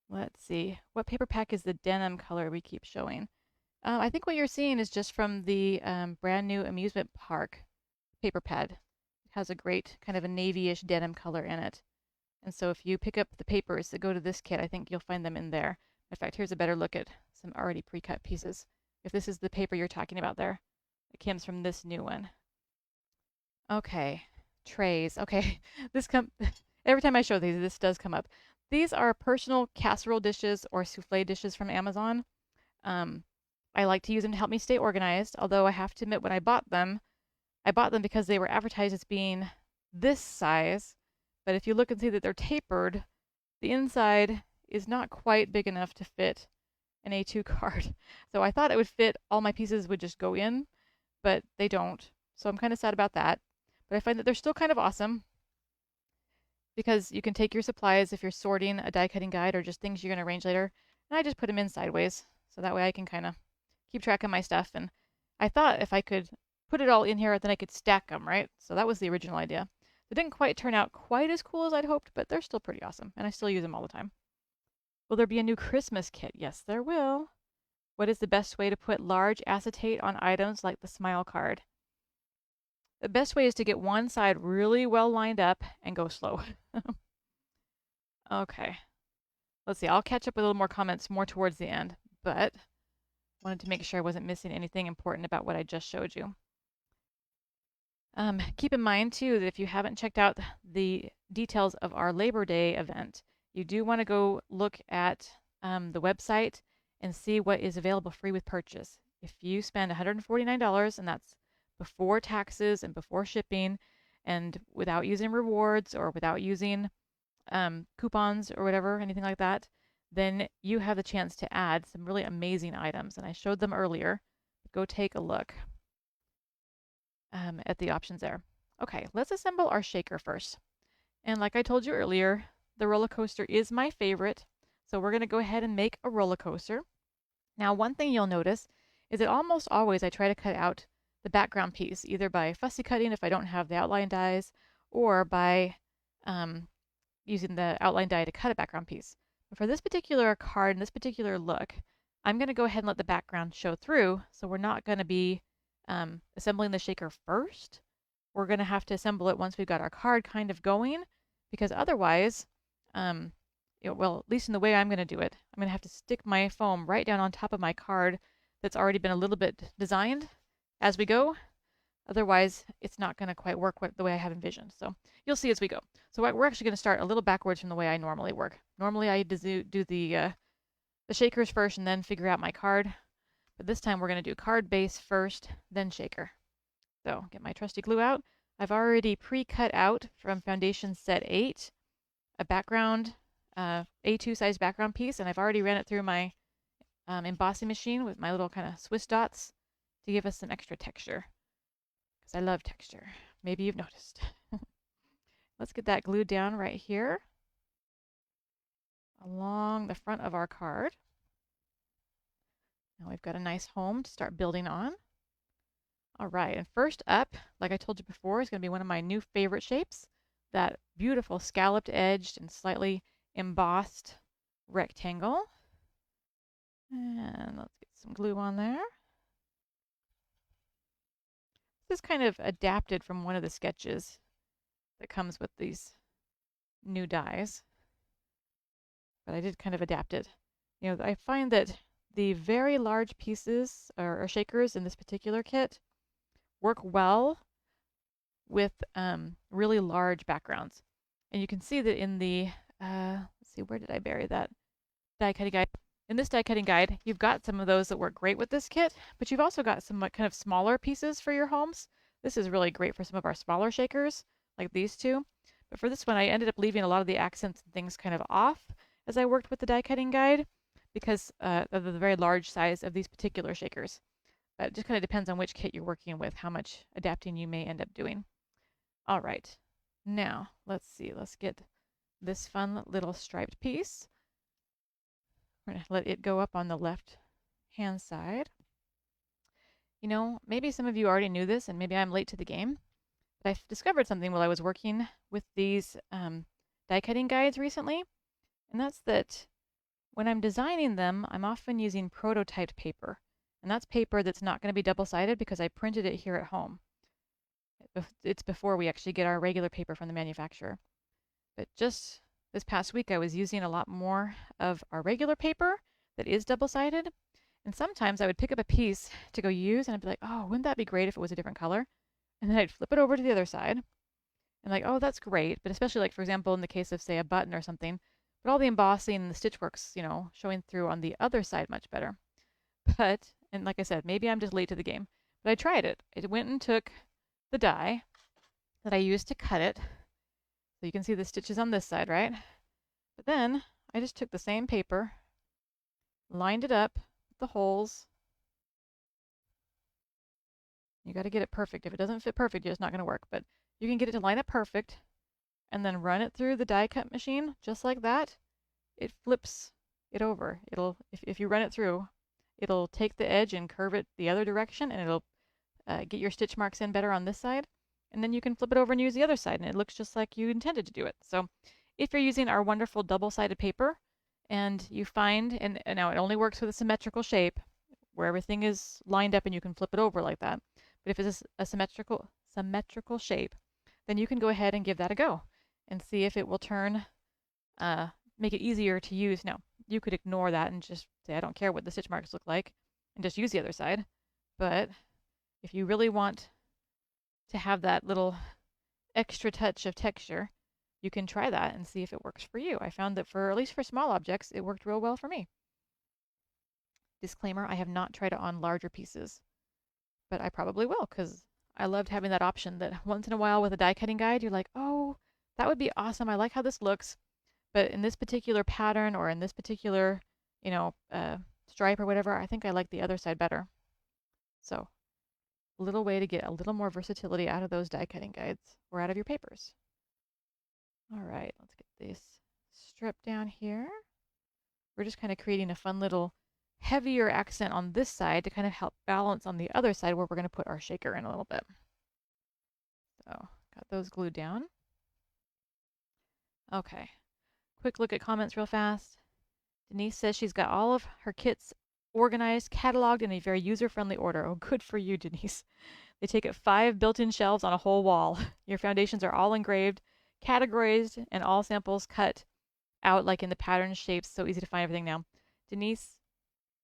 Let's see. What paper pack is the denim color we keep showing? I think what you're seeing is just from the brand new Amusement Park paper pad. It has a great kind of a navy-ish denim color in it. And so if you pick up the papers that go to this kit, I think you'll find them in there. In fact, here's a better look at some already pre-cut pieces. If this is the paper you're talking about there, it comes from this new one. Okay, trays. Okay, every time I show these, this does come up. These are personal casserole dishes or souffle dishes from Amazon. I like to use them to help me stay organized, although I have to admit when I bought them because they were advertised as being this size. But if you look and see that they're tapered, the inside is not quite big enough to fit an A2 card. So I thought it would fit, all my pieces would just go in, but they don't. So I'm kind of sad about that. But I find that they're still kind of awesome because you can take your supplies if you're sorting a die cutting guide or just things you're going to arrange later. And I just put them in sideways. So that way I can kind of keep track of my stuff. And I thought if I could put it all in here, then I could stack them, right? So that was the original idea. It didn't quite turn out quite as cool as I'd hoped, but they're still pretty awesome. And I still use them all the time. Will there be a new Christmas kit? Yes, there will. What is the best way to put large acetate on items like the smile card? The best way is to get one side really well lined up and go slow. Okay. Let's see. I'll catch up with a little more comments more towards the end, but wanted to make sure I wasn't missing anything important about what I just showed you. Keep in mind, too, that if you haven't checked out the details of our Labor Day event, you do want to go look at the website and see what is available free with purchase. If you spend $149, and that's before taxes and before shipping, and without using rewards or without using coupons or whatever, anything like that, then you have the chance to add some really amazing items. And I showed them earlier. Go take a look at the options there. Okay, let's assemble our shaker first. And like I told you earlier, the roller coaster is my favorite. So we're going to go ahead and make a roller coaster. Now, one thing you'll notice is that almost always I try to cut out the background piece, either by fussy cutting if I don't have the outline dies, or by using the outline die to cut a background piece. But for this particular card and this particular look, I'm going to go ahead and let the background show through. So we're not going to be assembling the shaker first. We're going to have to assemble it once we've got our card kind of going, because otherwise, well, at least in the way I'm going to do it, I'm going to have to stick my foam right down on top of my card that's already been a little bit designed as we go. Otherwise, it's not going to quite work the way I have envisioned. So you'll see as we go. So we're actually going to start a little backwards from the way I normally work. Normally, I do the shakers first and then figure out my card. But this time, we're going to do card base first, then shaker. So get my trusty glue out. I've already pre-cut out from Foundation Set 8 a background, A2 size background piece, and I've already ran it through my embossing machine with my little kind of Swiss dots to give us some extra texture. Because I love texture. Maybe you've noticed. Let's get that glued down right here along the front of our card. Now we've got a nice home to start building on. All right, and first up, like I told you before, is going to be one of my new favorite shapes, that beautiful scalloped edged and slightly embossed rectangle. And let's get some glue on there. This is kind of adapted from one of the sketches that comes with these new dies. But I did kind of adapt it. You know, I find that the very large pieces or shakers in this particular kit work well with really large backgrounds. And you can see that in the, let's see, where did I bury that die cutting guide? In this die cutting guide, you've got some of those that work great with this kit, but you've also got some kind of smaller pieces for your homes. This is really great for some of our smaller shakers, like these two. But for this one, I ended up leaving a lot of the accents and things kind of off as I worked with the die cutting guide because of the very large size of these particular shakers. But it just kind of depends on which kit you're working with, how much adapting you may end up doing. All right, now let's see, let's get this fun little striped piece. We're going to let it go up on the left hand side. You know, maybe some of you already knew this and maybe I'm late to the game, but I discovered something while I was working with these die cutting guides recently, and that's that when I'm designing them, I'm often using prototyped paper. And that's paper that's not going to be double-sided because I printed it here at home. It's before we actually get our regular paper from the manufacturer. But just this past week, I was using a lot more of our regular paper that is double-sided. And sometimes I would pick up a piece to go use, and I'd be like, oh, wouldn't that be great if it was a different color? And then I'd flip it over to the other side, and like, oh, that's great. But especially like, for example, in the case of, say, a button or something, but all the embossing and the stitch work's, you know, showing through on the other side much better. But, and like I said, maybe I'm just late to the game, but I tried it. I went and took the die that I used to cut it. So you can see the stitches on this side, right? But then I just took the same paper, lined it up with the holes. You got to get it perfect. If it doesn't fit perfect, it's not going to work. But you can get it to line up perfect and then run it through the die cut machine just like that. It flips it over. It'll, if you run it through, it'll take the edge and curve it the other direction, and it'll get your stitch marks in better on this side. And then you can flip it over and use the other side, and it looks just like you intended to do it. So if you're using our wonderful double-sided paper and you find, and now it only works with a symmetrical shape where everything is lined up and you can flip it over like that. But if it's a symmetrical shape, then you can go ahead and give that a go and see if it will turn, make it easier to use. Now, you could ignore that and just say, I don't care what the stitch marks look like, and just use the other side. But if you really want to have that little extra touch of texture, you can try that and see if it works for you. I found that for, at least for small objects, it worked real well for me. Disclaimer, I have not tried it on larger pieces, but I probably will because I loved having that option that once in a while with a die cutting guide, you're like, oh, that would be awesome. I like how this looks. But in this particular pattern or in this particular, you know, stripe or whatever, I think I like the other side better. So a little way to get a little more versatility out of those die cutting guides or out of your papers. All right, let's get this strip down here. We're just kind of creating a fun little heavier accent on this side to kind of help balance on the other side where we're going to put our shaker in a little bit. So got those glued down. Okay, quick look at comments real fast. Denise says she's got all of her kits organized, cataloged in a very user-friendly order. Oh, good for you, Denise. They take up 5 built-in shelves on a whole wall. Your foundations are all engraved, categorized, and all samples cut out like in the pattern shapes. So easy to find everything now. Denise,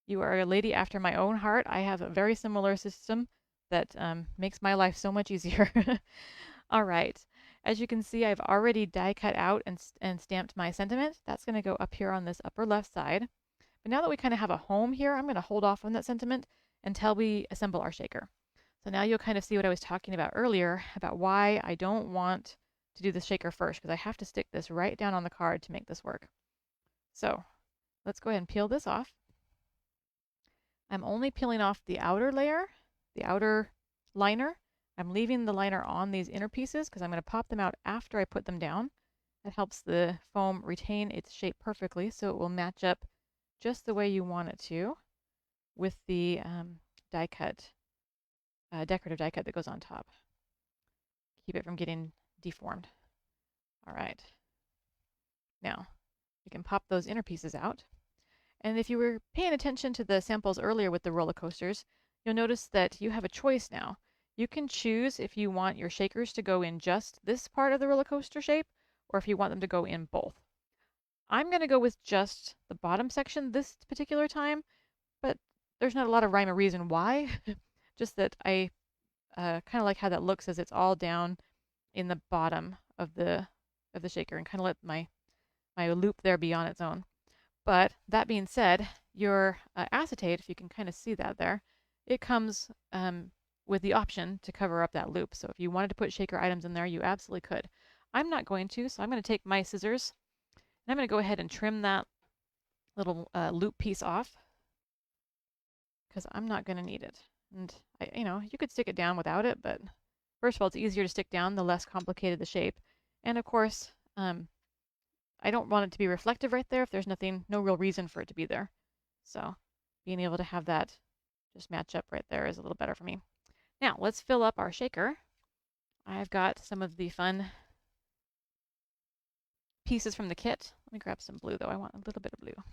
you are a lady after my own heart. I have a very similar system that makes my life so much easier. All right. As you can see, I've already die cut out and stamped my sentiment. That's going to go up here on this upper left side. But now that we kind of have a home here, I'm going to hold off on that sentiment until we assemble our shaker. So now you'll kind of see what I was talking about earlier about why I don't want to do the shaker first, because I have to stick this right down on the card to make this work. So let's go ahead and peel this off. I'm only peeling off the outer layer, the outer liner. I'm leaving the liner on these inner pieces because I'm going to pop them out after I put them down. That helps the foam retain its shape perfectly so it will match up just the way you want it to with the die cut, decorative die cut that goes on top. Keep it from getting deformed. All right. Now, you can pop those inner pieces out. And if you were paying attention to the samples earlier with the roller coasters, you'll notice that you have a choice now. You can choose if you want your shakers to go in just this part of the roller coaster shape, or if you want them to go in both. I'm going to go with just the bottom section this particular time, but there's not a lot of rhyme or reason why. Just that I kind of like how that looks as it's all down in the bottom of the shaker, and kind of let my loop there be on its own. But that being said, your acetate, if you can kind of see that there, it comes with the option to cover up that loop. So if you wanted to put shaker items in there, you absolutely could. I'm not going to, so I'm going to take my scissors and I'm going to go ahead and trim that little loop piece off because I'm not going to need it. And you could stick it down without it, but first of all, it's easier to stick down the less complicated the shape. And of course, I don't want it to be reflective right there if there's no real reason for it to be there. So being able to have that just match up right there is a little better for me. Now let's fill up our shaker. I've got some of the fun pieces from the kit. Let me grab some blue though. I want a little bit of blue. I'm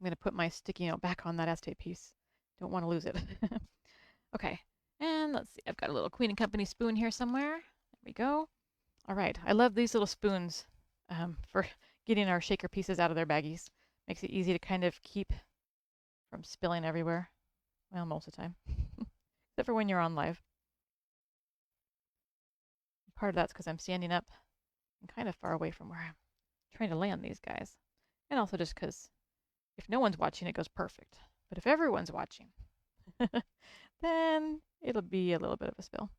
going to put my sticky note back on that acetate piece. Don't want to lose it. Okay, and let's see. I've got a little Queen and Company spoon here somewhere. There we go. All right, I love these little spoons for getting our shaker pieces out of their baggies. Makes it easy to kind of keep from spilling everywhere. Well, most of the time. Except for when you're on live. Part of that's because I'm standing up and kind of far away from where I'm trying to land these guys. And also just because if no one's watching, it goes perfect. But if everyone's watching, then it'll be a little bit of a spill.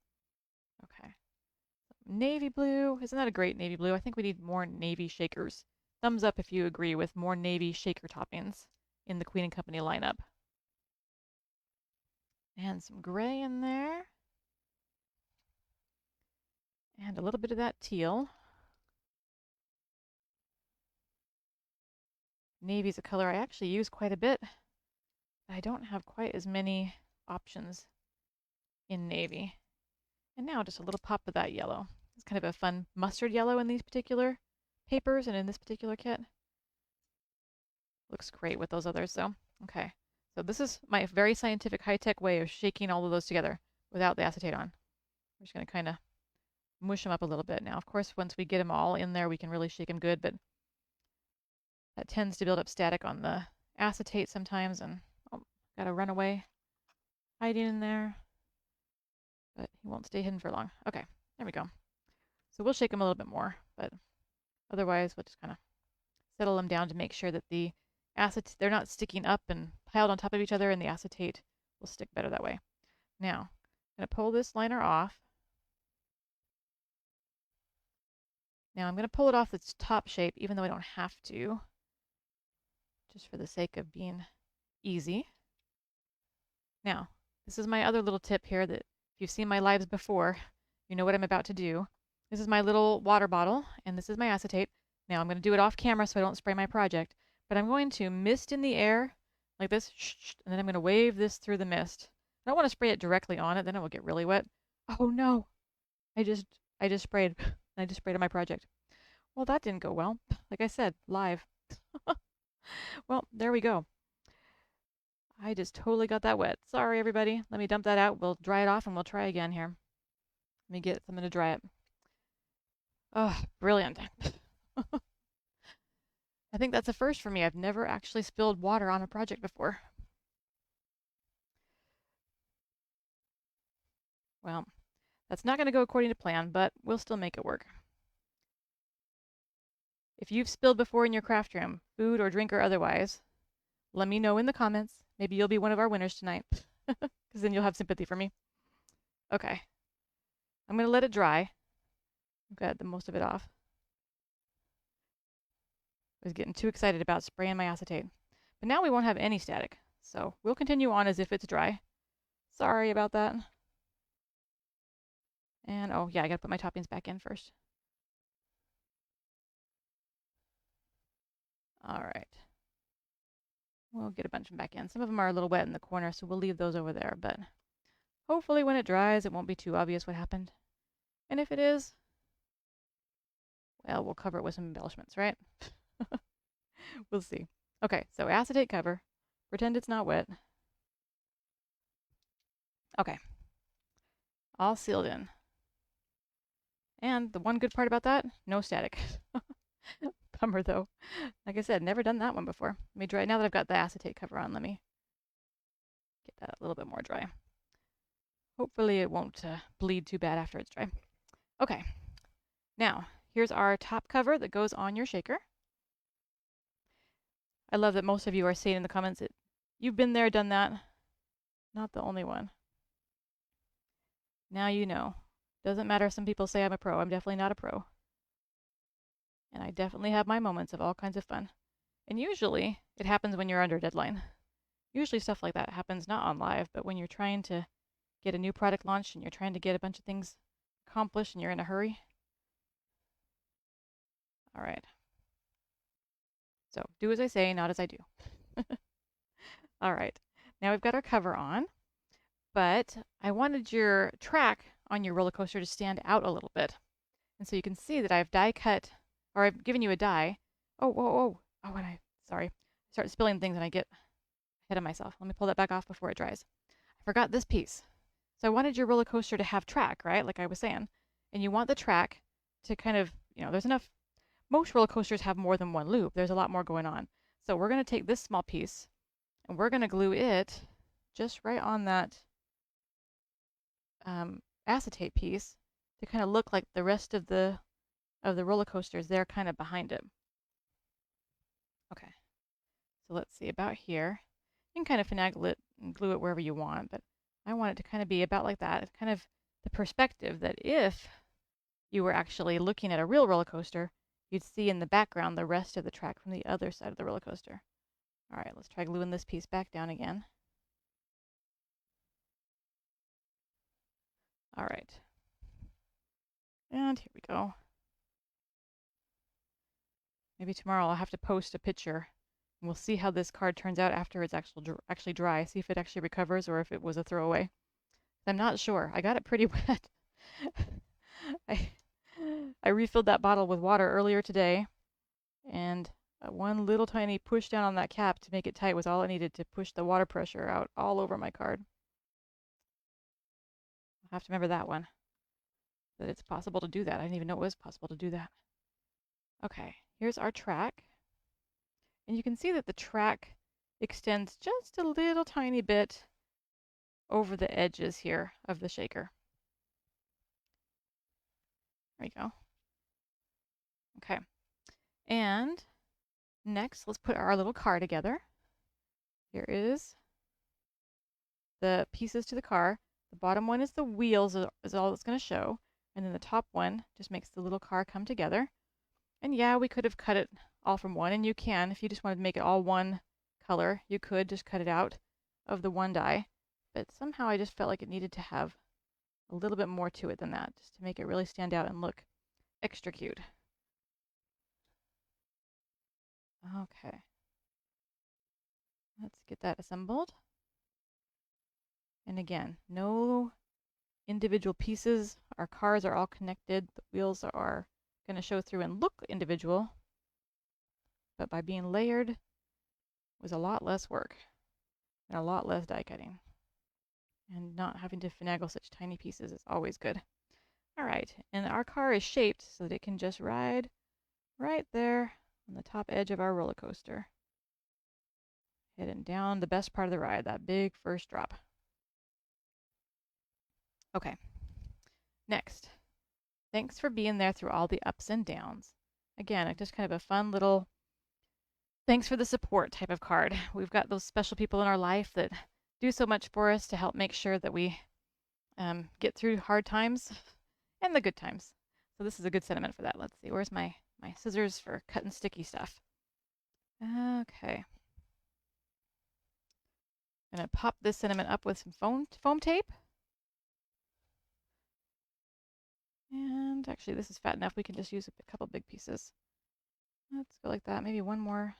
Okay. Navy blue. Isn't that a great navy blue? I think we need more navy shakers. Thumbs up if you agree with more navy shaker toppings in the Queen and Company lineup. And some gray in there. And a little bit of that teal. Navy's a color I actually use quite a bit. I don't have quite as many options in navy. And now just a little pop of that yellow. It's kind of a fun mustard yellow in these particular papers and in this particular kit. Looks great with those others though. Okay, so this is my very scientific high-tech way of shaking all of those together without the acetate on. We're just going to kind of mush them up a little bit. Now, of course, once we get them all in there, we can really shake them good, but that tends to build up static on the acetate sometimes, and got a runaway hiding in there, but he won't stay hidden for long. Okay, there we go. So we'll shake them a little bit more, but otherwise we'll just kind of settle them down to make sure that the acetate, they're not sticking up and piled on top of each other, and the acetate will stick better that way. Now, I'm going to pull this liner off. Now I'm going to pull it off its top shape, even though I don't have to, just for the sake of being easy. Now, this is my other little tip here that if you've seen my lives before, you know what I'm about to do. This is my little water bottle, and this is my acetate. Now I'm going to do it off camera so I don't spray my project, but I'm going to mist in the air like this, and then I'm going to wave this through the mist. I don't want to spray it directly on it, then it will get really wet. Oh no! I just sprayed. I just sprayed on my project. Well, that didn't go well. Like I said, live. Well, there we go. I just totally got that wet. Sorry, everybody. Let me dump that out. We'll dry it off and we'll try again here. Let me get something to dry it. Oh, brilliant. I think that's a first for me. I've never actually spilled water on a project before. Well, that's not going to go according to plan, but we'll still make it work. If you've spilled before in your craft room, food or drink or otherwise, let me know in the comments. Maybe you'll be one of our winners tonight, because then you'll have sympathy for me. Okay. I'm going to let it dry. I've got the most of it off. I was getting too excited about spraying my acetate. But now we won't have any static, so we'll continue on as if it's dry. Sorry about that. And, oh yeah, I gotta put my toppings back in first. All right. We'll get a bunch of them back in. Some of them are a little wet in the corner, so we'll leave those over there, but hopefully when it dries, it won't be too obvious what happened. And if it is, well, we'll cover it with some embellishments, right? We'll see. Okay, so acetate cover. Pretend it's not wet. Okay. All sealed in. And the one good part about that, no static. Bummer though. Like I said, never done that one before. Let me dry. Now that I've got the acetate cover on, let me get that a little bit more dry. Hopefully it won't bleed too bad after it's dry. Okay. Now, here's our top cover that goes on your shaker. I love that most of you are saying in the comments that you've been there, done that. Not the only one. Now you know. Doesn't matter if some people say I'm a pro. I'm definitely not a pro. And I definitely have my moments of all kinds of fun. And usually it happens when you're under deadline. Usually stuff like that happens not on live, but when you're trying to get a new product launched and you're trying to get a bunch of things accomplished and you're in a hurry. All right. So do as I say, not as I do. All right. Now we've got our cover on, but I wanted your track on your roller coaster to stand out a little bit. And so you can see that I've die cut, or I've given you a die. Oh, whoa, whoa. Oh, sorry. I start spilling things and I get ahead of myself. Let me pull that back off before it dries. I forgot this piece. So I wanted your roller coaster to have track, right? Like I was saying. And you want the track to kind of, there's enough. Most roller coasters have more than one loop. There's a lot more going on. So we're going to take this small piece and we're going to glue it just right on that acetate piece to kind of look like the rest of the roller coasters. They're kind of behind it. Okay. So let's see about here. You can kind of finagle it and glue it wherever you want, but I want it to kind of be about like that. It's kind of the perspective that if you were actually looking at a real roller coaster, you'd see in the background the rest of the track from the other side of the roller coaster. All right, let's try gluing this piece back down again. All right. And here we go. Maybe tomorrow I'll have to post a picture and we'll see how this card turns out after it's actually dry. See if it actually recovers or if it was a throwaway. I'm not sure. I got it pretty wet. I refilled that bottle with water earlier today, and one little tiny push down on that cap to make it tight was all I needed to push the water pressure out all over my card. I'll have to remember that one, that it's possible to do that. I didn't even know it was possible to do that. Okay, here's our track. And you can see that the track extends just a little tiny bit over the edges here of the shaker. There we go. Okay. And next, let's put our little car together. Here is the pieces to the car. The bottom one is the wheels, is all it's going to show. And then the top one just makes the little car come together. And yeah, we could have cut it all from one, and you can. If you just wanted to make it all one color, you could just cut it out of the one die. But somehow I just felt like it needed to have a little bit more to it than that, just to make it really stand out and look extra cute. Okay. Let's get that assembled. And again, no individual pieces. Our cars are all connected. The wheels are going to show through and look individual. But by being layered was a lot less work and a lot less die cutting. And not having to finagle such tiny pieces is always good. All right, and our car is shaped so that it can just ride right there on the top edge of our roller coaster. Heading down the best part of the ride, that big first drop. Okay, next. Thanks for being there through all the ups and downs. Again, just kind of a fun little thanks for the support type of card. We've got those special people in our life that do so much for us to help make sure that we get through hard times and the good times. So this is a good sentiment for that. Let's see, where's my scissors for cutting sticky stuff? Okay. I'm going to pop this sentiment up with some foam tape. And actually, this is fat enough. We can just use a couple big pieces. Let's go like that. Maybe one more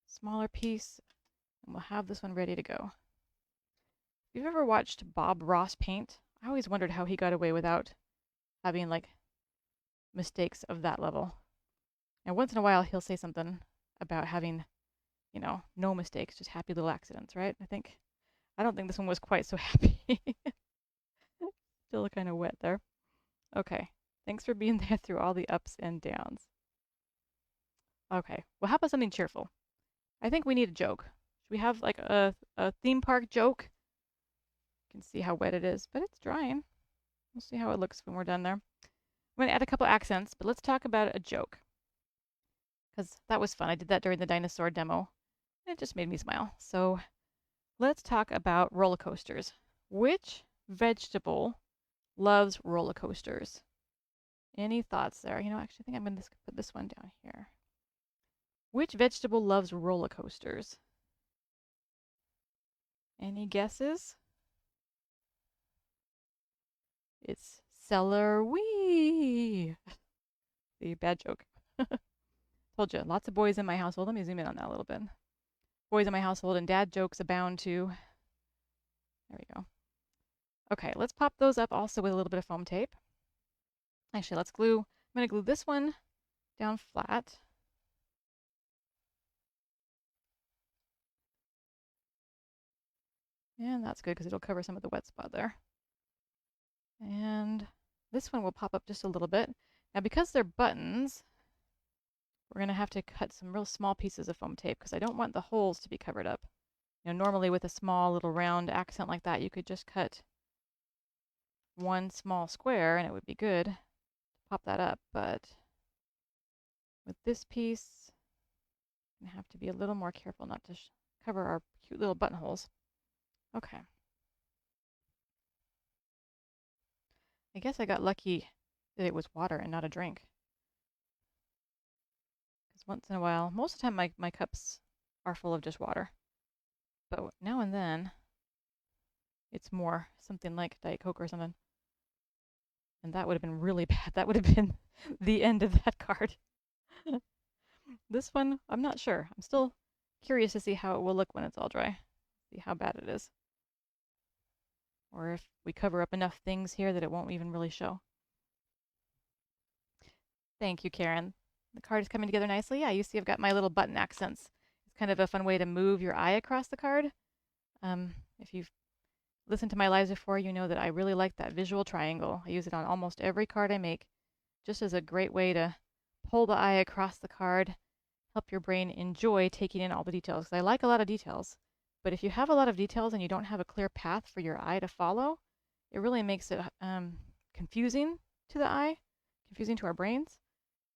smaller piece, and we'll have this one ready to go. If you've ever watched Bob Ross paint, I always wondered how he got away without having like mistakes of that level. Now, once in a while, he'll say something about having, no mistakes, just happy little accidents, right? I don't think this one was quite so happy. Still kind of wet there. Okay, thanks for being there through all the ups and downs. Okay, well, how about something cheerful? I think we need a joke. Should we have like a theme park joke? You can see how wet it is, but it's drying. We'll see how it looks when we're done there. I'm going to add a couple accents, but let's talk about a joke. Because that was fun. I did that during the dinosaur demo. And it just made me smile. So let's talk about roller coasters. Which vegetable loves roller coasters? Any thoughts there? Actually, I think I'm going to put this one down here. Which vegetable loves roller coasters? Any guesses? It's celery. The bad joke. Told you, lots of boys in my household. Let me zoom in on that a little bit. Boys in my household and dad jokes abound too. There we go. Okay, let's pop those up also with a little bit of foam tape. Actually, let's glue. I'm going to glue this one down flat. And that's good because it'll cover some of the wet spot there. And this one will pop up just a little bit. Now, because they're buttons, we're going to have to cut some real small pieces of foam tape because I don't want the holes to be covered up. You know, normally with a small little round accent like that, you could just cut one small square and it would be good to pop that up. But with this piece, I'm going to have to be a little more careful not to cover our cute little buttonholes. Okay. I guess I got lucky that it was water and not a drink. Because once in a while, most of the time my cups are full of just water. But now and then, it's more something like Diet Coke or something. And that would have been really bad. That would have been the end of that card. This one, I'm not sure. I'm still curious to see how it will look when it's all dry. See how bad it is. Or if we cover up enough things here that it won't even really show. Thank you, Karen. The card is coming together nicely. Yeah, you see I've got my little button accents. It's kind of a fun way to move your eye across the card. If you've listened to my lives before, you know that I really like that visual triangle. I use it on almost every card I make, just as a great way to pull the eye across the card, help your brain enjoy taking in all the details. I like a lot of details. But if you have a lot of details and you don't have a clear path for your eye to follow, it really makes it confusing to the eye, confusing to our brains,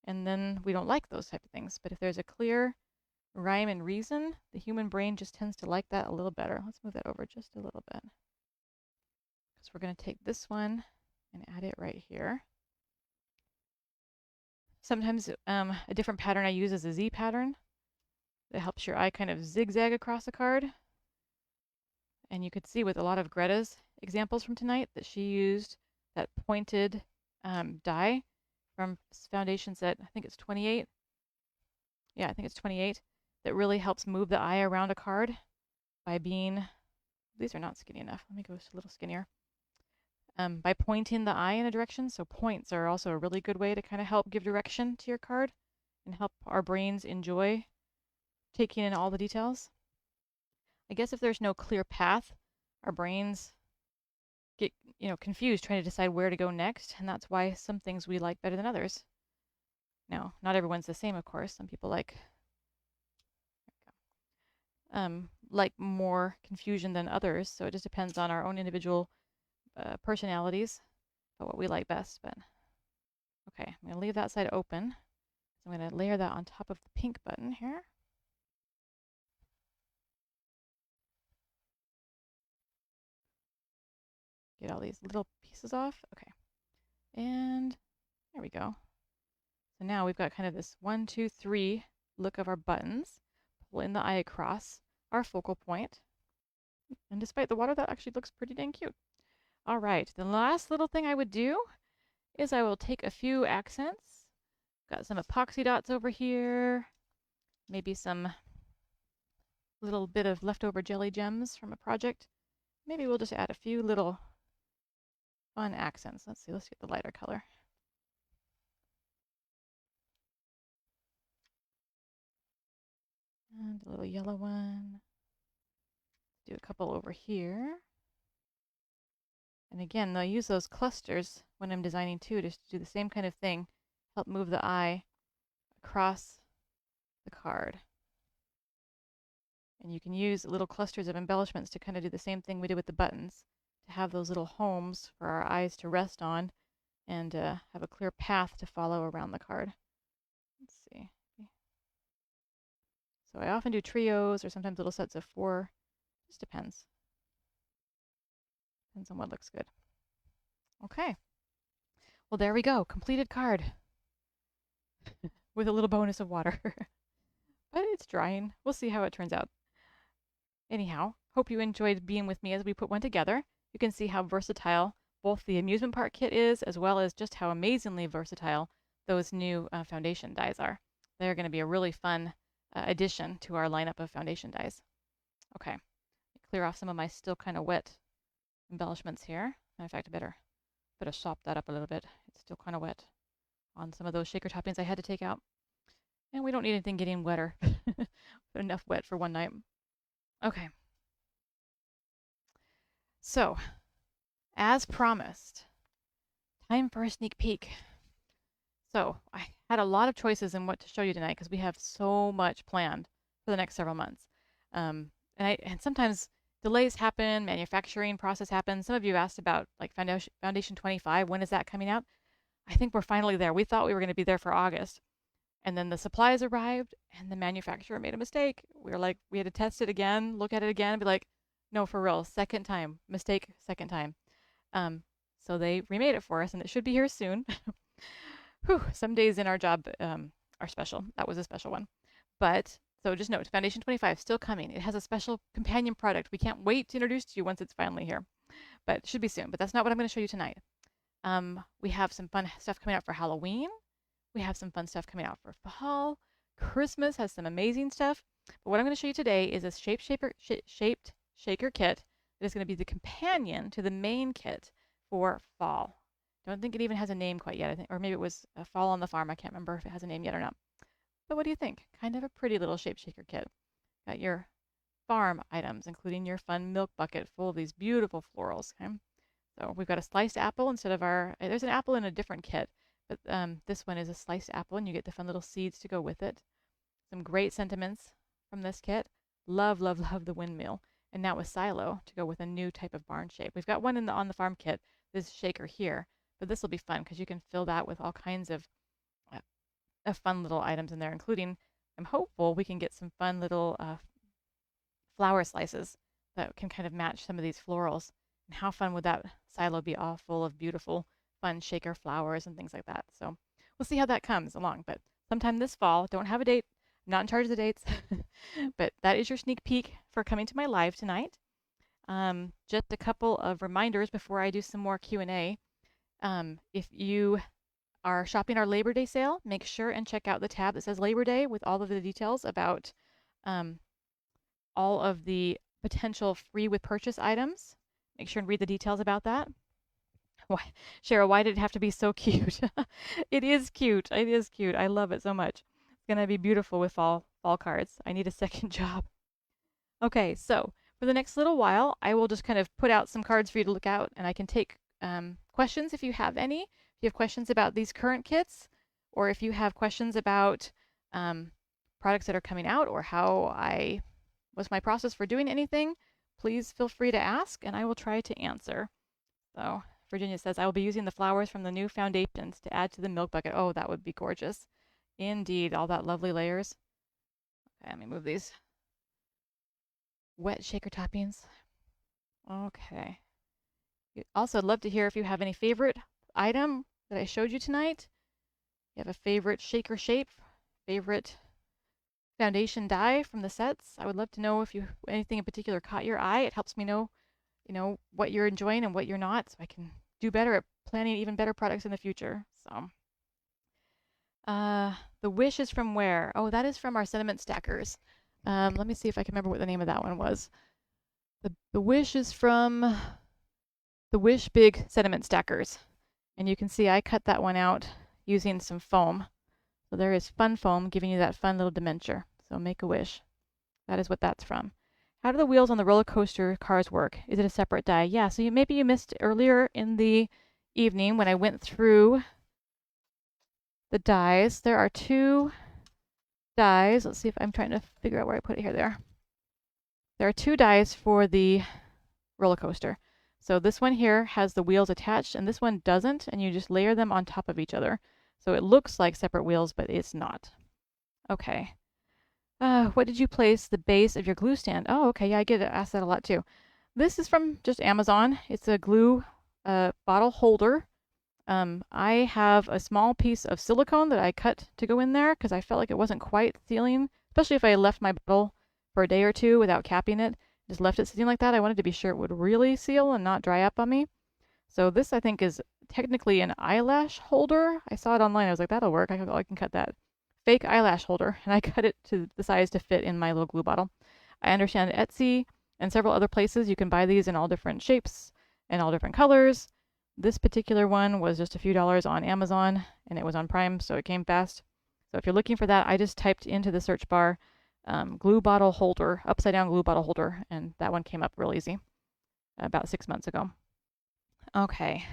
and then we don't like those type of things. But if there's a clear rhyme and reason, the human brain just tends to like that a little better. Let's move that over just a little bit. Because we're going to take this one and add it right here. Sometimes a different pattern I use is a Z pattern that helps your eye kind of zigzag across the card. And you could see with a lot of Greta's examples from tonight that she used that pointed die from foundation set, I think it's 28. Yeah, I think it's 28. That really helps move the eye around a card by being, these are not skinny enough. Let me go a little skinnier. By pointing the eye in a direction. So points are also a really good way to kind of help give direction to your card and help our brains enjoy taking in all the details. I guess if there's no clear path, our brains get, confused trying to decide where to go next, and that's why some things we like better than others. Now, not everyone's the same, of course. Some people like more confusion than others, so it just depends on our own individual personalities about what we like best. But okay, I'm going to leave that side open. So I'm going to layer that on top of the pink button here. Get all these little pieces off. Okay. And there we go. So now we've got kind of this 1, 2, 3 look of our buttons. Pull in the eye across our focal point. And despite the water, that actually looks pretty dang cute. All right, the last little thing I would do is I will take a few accents. Got some epoxy dots over here. Maybe some little bit of leftover jelly gems from a project. Maybe we'll just add a few little fun accents. Let's see, let's get the lighter color. And a little yellow one. Do a couple over here. And again, I use those clusters when I'm designing too, just to do the same kind of thing. Help move the eye across the card. And you can use little clusters of embellishments to kind of do the same thing we did with the buttons, to have those little homes for our eyes to rest on and have a clear path to follow around the card. Let's see. So I often do trios or sometimes little sets of 4. Just depends. Depends on what looks good. Okay. Well, there we go. Completed card. With a little bonus of water. But it's drying. We'll see how it turns out. Anyhow, hope you enjoyed being with me as we put one together. You can see how versatile both the Amusement Park Kit is, as well as just how amazingly versatile those new foundation dies are. They're going to be a really fun addition to our lineup of foundation dies. Okay, clear off some of my still kind of wet embellishments here. In fact, I better sop that up a little bit. It's still kind of wet on some of those shaker toppings I had to take out. And we don't need anything getting wetter. Enough wet for one night. Okay. So, as promised, time for a sneak peek. So, I had a lot of choices in what to show you tonight because we have so much planned for the next several months. And sometimes delays happen, manufacturing process happens. Some of you asked about like Foundation 25. When is that coming out? I think we're finally there. We thought we were going to be there for August. And then the supplies arrived and the manufacturer made a mistake. We were like, we had to test it again, look at it again, and be like, no, for real, second time, mistake, second time. So they remade it for us and it should be here soon. Whew, some days in our job are special. That was a special one. But, so just note, Foundation 25 still coming. It has a special companion product. We can't wait to introduce to you once it's finally here. But it should be soon. But that's not what I'm going to show you tonight. We have some fun stuff coming out for Halloween. We have some fun stuff coming out for fall. Christmas has some amazing stuff. But what I'm going to show you today is a shaped shaker kit that is going to be the companion to the main kit for fall. Don't think it even has a name quite yet, I think, or maybe it was Fall on the Farm. I can't remember if it has a name yet or not. But what do you think? Kind of a pretty little shaped shaker kit. Got your farm items, including your fun milk bucket full of these beautiful florals. Okay? So we've got a sliced apple instead of there's an apple in a different kit, but this one is a sliced apple, and you get the fun little seeds to go with it. Some great sentiments from this kit. Love, love, love the windmill. And now with silo to go with a new type of barn shape. We've got one on the farm kit, this shaker here, but this will be fun because you can fill that with all kinds of fun little items in there, including, I'm hopeful, we can get some fun little flower slices that can kind of match some of these florals. And how fun would that silo be, all full of beautiful, fun shaker flowers and things like that. So we'll see how that comes along. But sometime this fall, don't have a date, I'm not in charge of the dates, but that is your sneak peek for coming to my live tonight. Just a couple of reminders before I do some more Q&A. If you are shopping our Labor Day sale, make sure and check out the tab that says Labor Day with all of the details about all of the potential free with purchase items. Make sure and read the details about that. Why, Cheryl, why did it have to be so cute? It is cute. It is cute. I love it so much. It's going to be beautiful with fall cards. I need a second job. Okay, so for the next little while, I will just kind of put out some cards for you to look out, and I can take questions if you have any. If you have questions about these current kits, or if you have questions about products that are coming out, or what's my process for doing anything, please feel free to ask, and I will try to answer. So Virginia says, I will be using the flowers from the new foundations to add to the milk bucket. Oh, that would be gorgeous. Indeed, all that lovely layers. Okay, let me move these wet shaker toppings. Okay. Also, I'd love to hear if you have any favorite item that I showed you tonight. You have a favorite shaker shape, favorite foundation die from the sets. I would love to know if anything in particular caught your eye. It helps me know, what you're enjoying and what you're not, so I can do better at planning even better products in the future. So, the wish is from where? Oh, that is from our sentiment stackers. Let me see if I can remember what the name of that one was. The wish is from the Wish Big Sentiment Stackers. And you can see I cut that one out using some foam. So there is fun foam giving you that fun little dementure. So make a wish. That is what that's from. How do the wheels on the roller coaster cars work? Is it a separate die? Yeah, so maybe you missed earlier in the evening when I went through the dies. There are two dies. Let's see if I'm trying to figure out where I put it here. There are two dies for the roller coaster. So this one here has the wheels attached and this one doesn't, and you just layer them on top of each other. So it looks like separate wheels, but it's not. Okay. What did you place the base of your glue stand? Oh, okay. Yeah, I get asked that a lot too. This is from just Amazon. It's a glue bottle holder. I have a small piece of silicone that I cut to go in there because I felt like it wasn't quite sealing, especially if I left my bottle for a day or two without capping it. Just left it sitting like that. I wanted to be sure it would really seal and not dry up on me. So this, I think, is technically an eyelash holder. I saw it online. I was like, that'll work. I can cut that. Fake eyelash holder. And I cut it to the size to fit in my little glue bottle. I understand Etsy and several other places you can buy these in all different shapes and all different colors. This particular one was just a few dollars on Amazon, and it was on Prime, so it came fast. So if you're looking for that, I just typed into the search bar glue bottle holder, upside down glue bottle holder, and that one came up real easy about 6 months ago. Okay,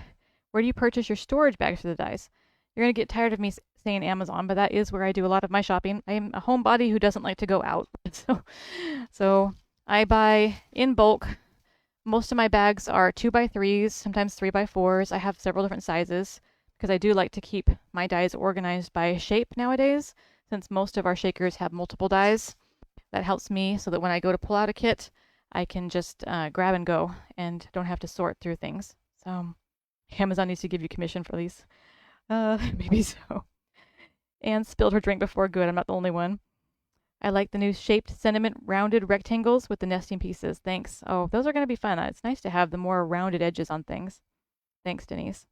where do you purchase your storage bags for the dies? You're going to get tired of me saying Amazon, but that is where I do a lot of my shopping. I am a homebody who doesn't like to go out. So I buy in bulk. Most of my bags are 2x3s, sometimes 3x4s. I have several different sizes because I do like to keep my dies organized by shape nowadays, since most of our shakers have multiple dies. That helps me so that when I go to pull out a kit, I can just grab and go and don't have to sort through things. So Amazon needs to give you commission for these. Maybe so. Anne spilled her drink before. Good, I'm not the only one. I like the new shaped sentiment rounded rectangles with the nesting pieces. Thanks. Oh, those are going to be fun. It's nice to have the more rounded edges on things. Thanks, Denise.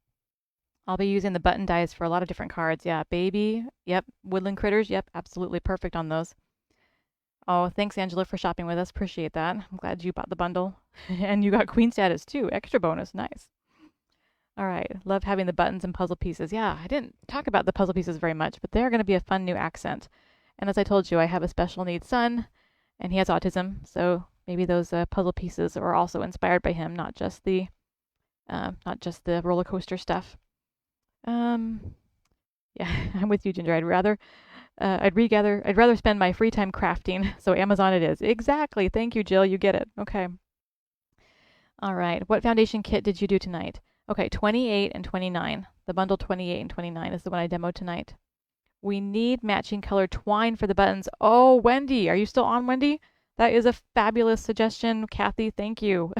I'll be using the button dies for a lot of different cards. Yeah, baby. Yep. Woodland critters. Yep, absolutely perfect on those. Oh, thanks, Angela, for shopping with us. Appreciate that. I'm glad you bought the bundle. And you got queen status, too. Extra bonus. Nice. All right. Love having the buttons and puzzle pieces. Yeah, I didn't talk about the puzzle pieces very much, but they're going to be a fun new accent. And as I told you, I have a special needs son, and he has autism, so maybe those puzzle pieces are also inspired by him, not just the roller coaster stuff. Yeah, I'm with you, Ginger. I'd rather spend my free time crafting. So Amazon it is. Exactly. Thank you, Jill. You get it. Okay. All right. What foundation kit did you do tonight? Okay, 28 and 29. The bundle 28 and 29 is the one I demoed tonight. We need matching color twine for the buttons. Oh, Wendy, are you still on, Wendy? That is a fabulous suggestion, Kathy. Thank you.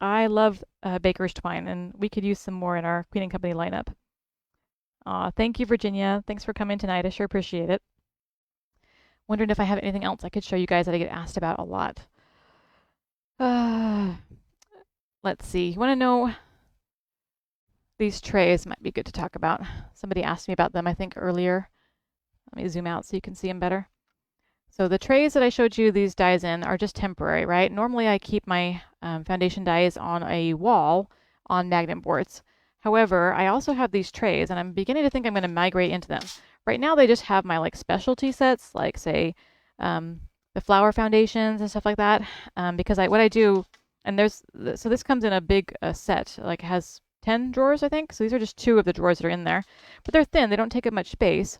I love baker's twine, and we could use some more in our Queen and Company lineup. Thank you, Virginia. Thanks for coming tonight. I sure appreciate it. Wondering if I have anything else I could show you guys that I get asked about a lot. Let's see. You want to know? These trays might be good to talk about. Somebody asked me about them, I think, earlier. Let me zoom out so you can see them better. So the trays that I showed you these dies in are just temporary, right? Normally I keep my foundation dies on a wall on magnet boards. However, I also have these trays, and I'm beginning to think I'm going to migrate into them. Right now they just have my like specialty sets, like say the flower foundations and stuff like that. Because what I do, and so this comes in a big set, like it has 10 drawers, I think. So these are just 2 of the drawers that are in there. But they're thin. They don't take up much space.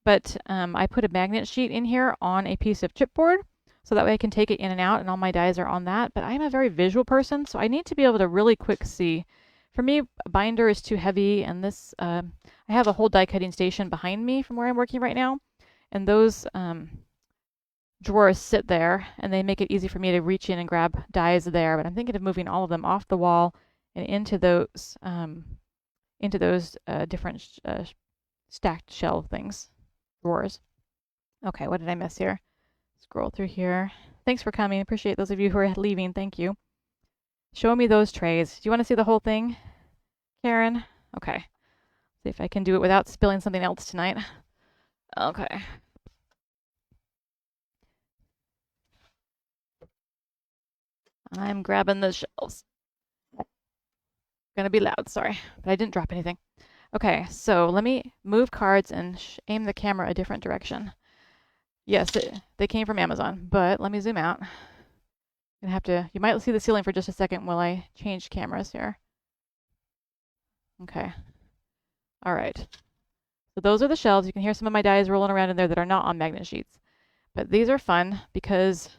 But I put a magnet sheet in here on a piece of chipboard. So that way I can take it in and out, and all my dies are on that. But I'm a very visual person, so I need to be able to really quick see. For me, a binder is too heavy, and this I have a whole die cutting station behind me from where I'm working right now. And those drawers sit there, and they make it easy for me to reach in and grab dies there. But I'm thinking of moving all of them off the wall and into those different stacked shelf things, drawers. Okay, what did I miss here? Scroll through here. Thanks for coming. Appreciate those of you who are leaving. Thank you. Show me those trays. Do you want to see the whole thing, Karen? Okay. See if I can do it without spilling something else tonight. Okay. I'm grabbing the shelves. Gonna be loud, sorry, but I didn't drop anything. Okay, so let me move cards and aim the camera a different direction. Yes, they came from Amazon, but let me zoom out. You might see the ceiling for just a second while I change cameras here. Okay. All right. So those are the shelves. You can hear some of my dies rolling around in there that are not on magnet sheets. But these are fun because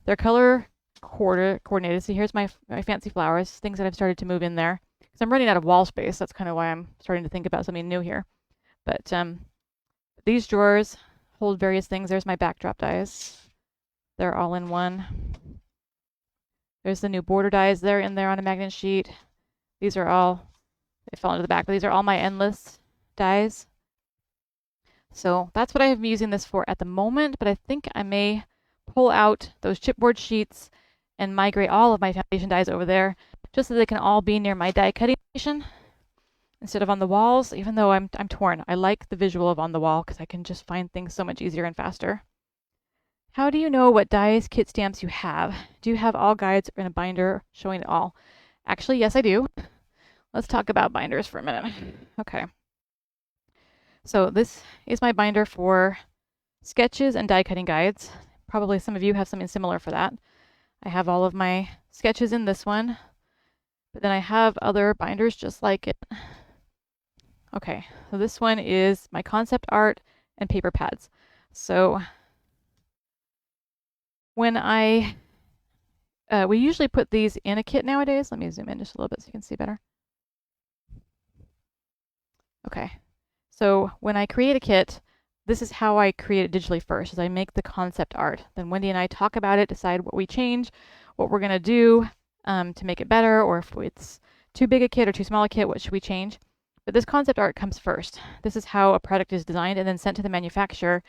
they're color coordinated. So here's my fancy flowers, things that I've started to move in there. Because I'm running out of wall space. That's kind of why I'm starting to think about something new here. But these drawers hold various things. There's my backdrop dies. They're all in one. There's the new border dies. They're in there on a magnet sheet. These are all, they fall into the back, but these are all my endless dies. So that's what I'm using this for at the moment, but I think I may pull out those chipboard sheets and migrate all of my foundation dies over there just so they can all be near my die cutting station instead of on the walls, even though I'm torn. I like the visual of on the wall because I can just find things so much easier and faster. How do you know what dies, kit stamps you have? Do you have all guides in a binder showing it all? Actually, yes, I do. Let's talk about binders for a minute. Okay. So this is my binder for sketches and die cutting guides. Probably some of you have something similar for that. I have all of my sketches in this one, but then I have other binders just like it. Okay, so this one is my concept art and paper pads. So when we usually put these in a kit nowadays. Let me zoom in just a little bit so you can see better. Okay, so when I create a kit, this is how I create it digitally first, is I make the concept art. Then Wendy and I talk about it, decide what we change, what we're going to do to make it better, or if it's too big a kit or too small a kit, what should we change? But this concept art comes first. This is how a product is designed and then sent to the manufacturer.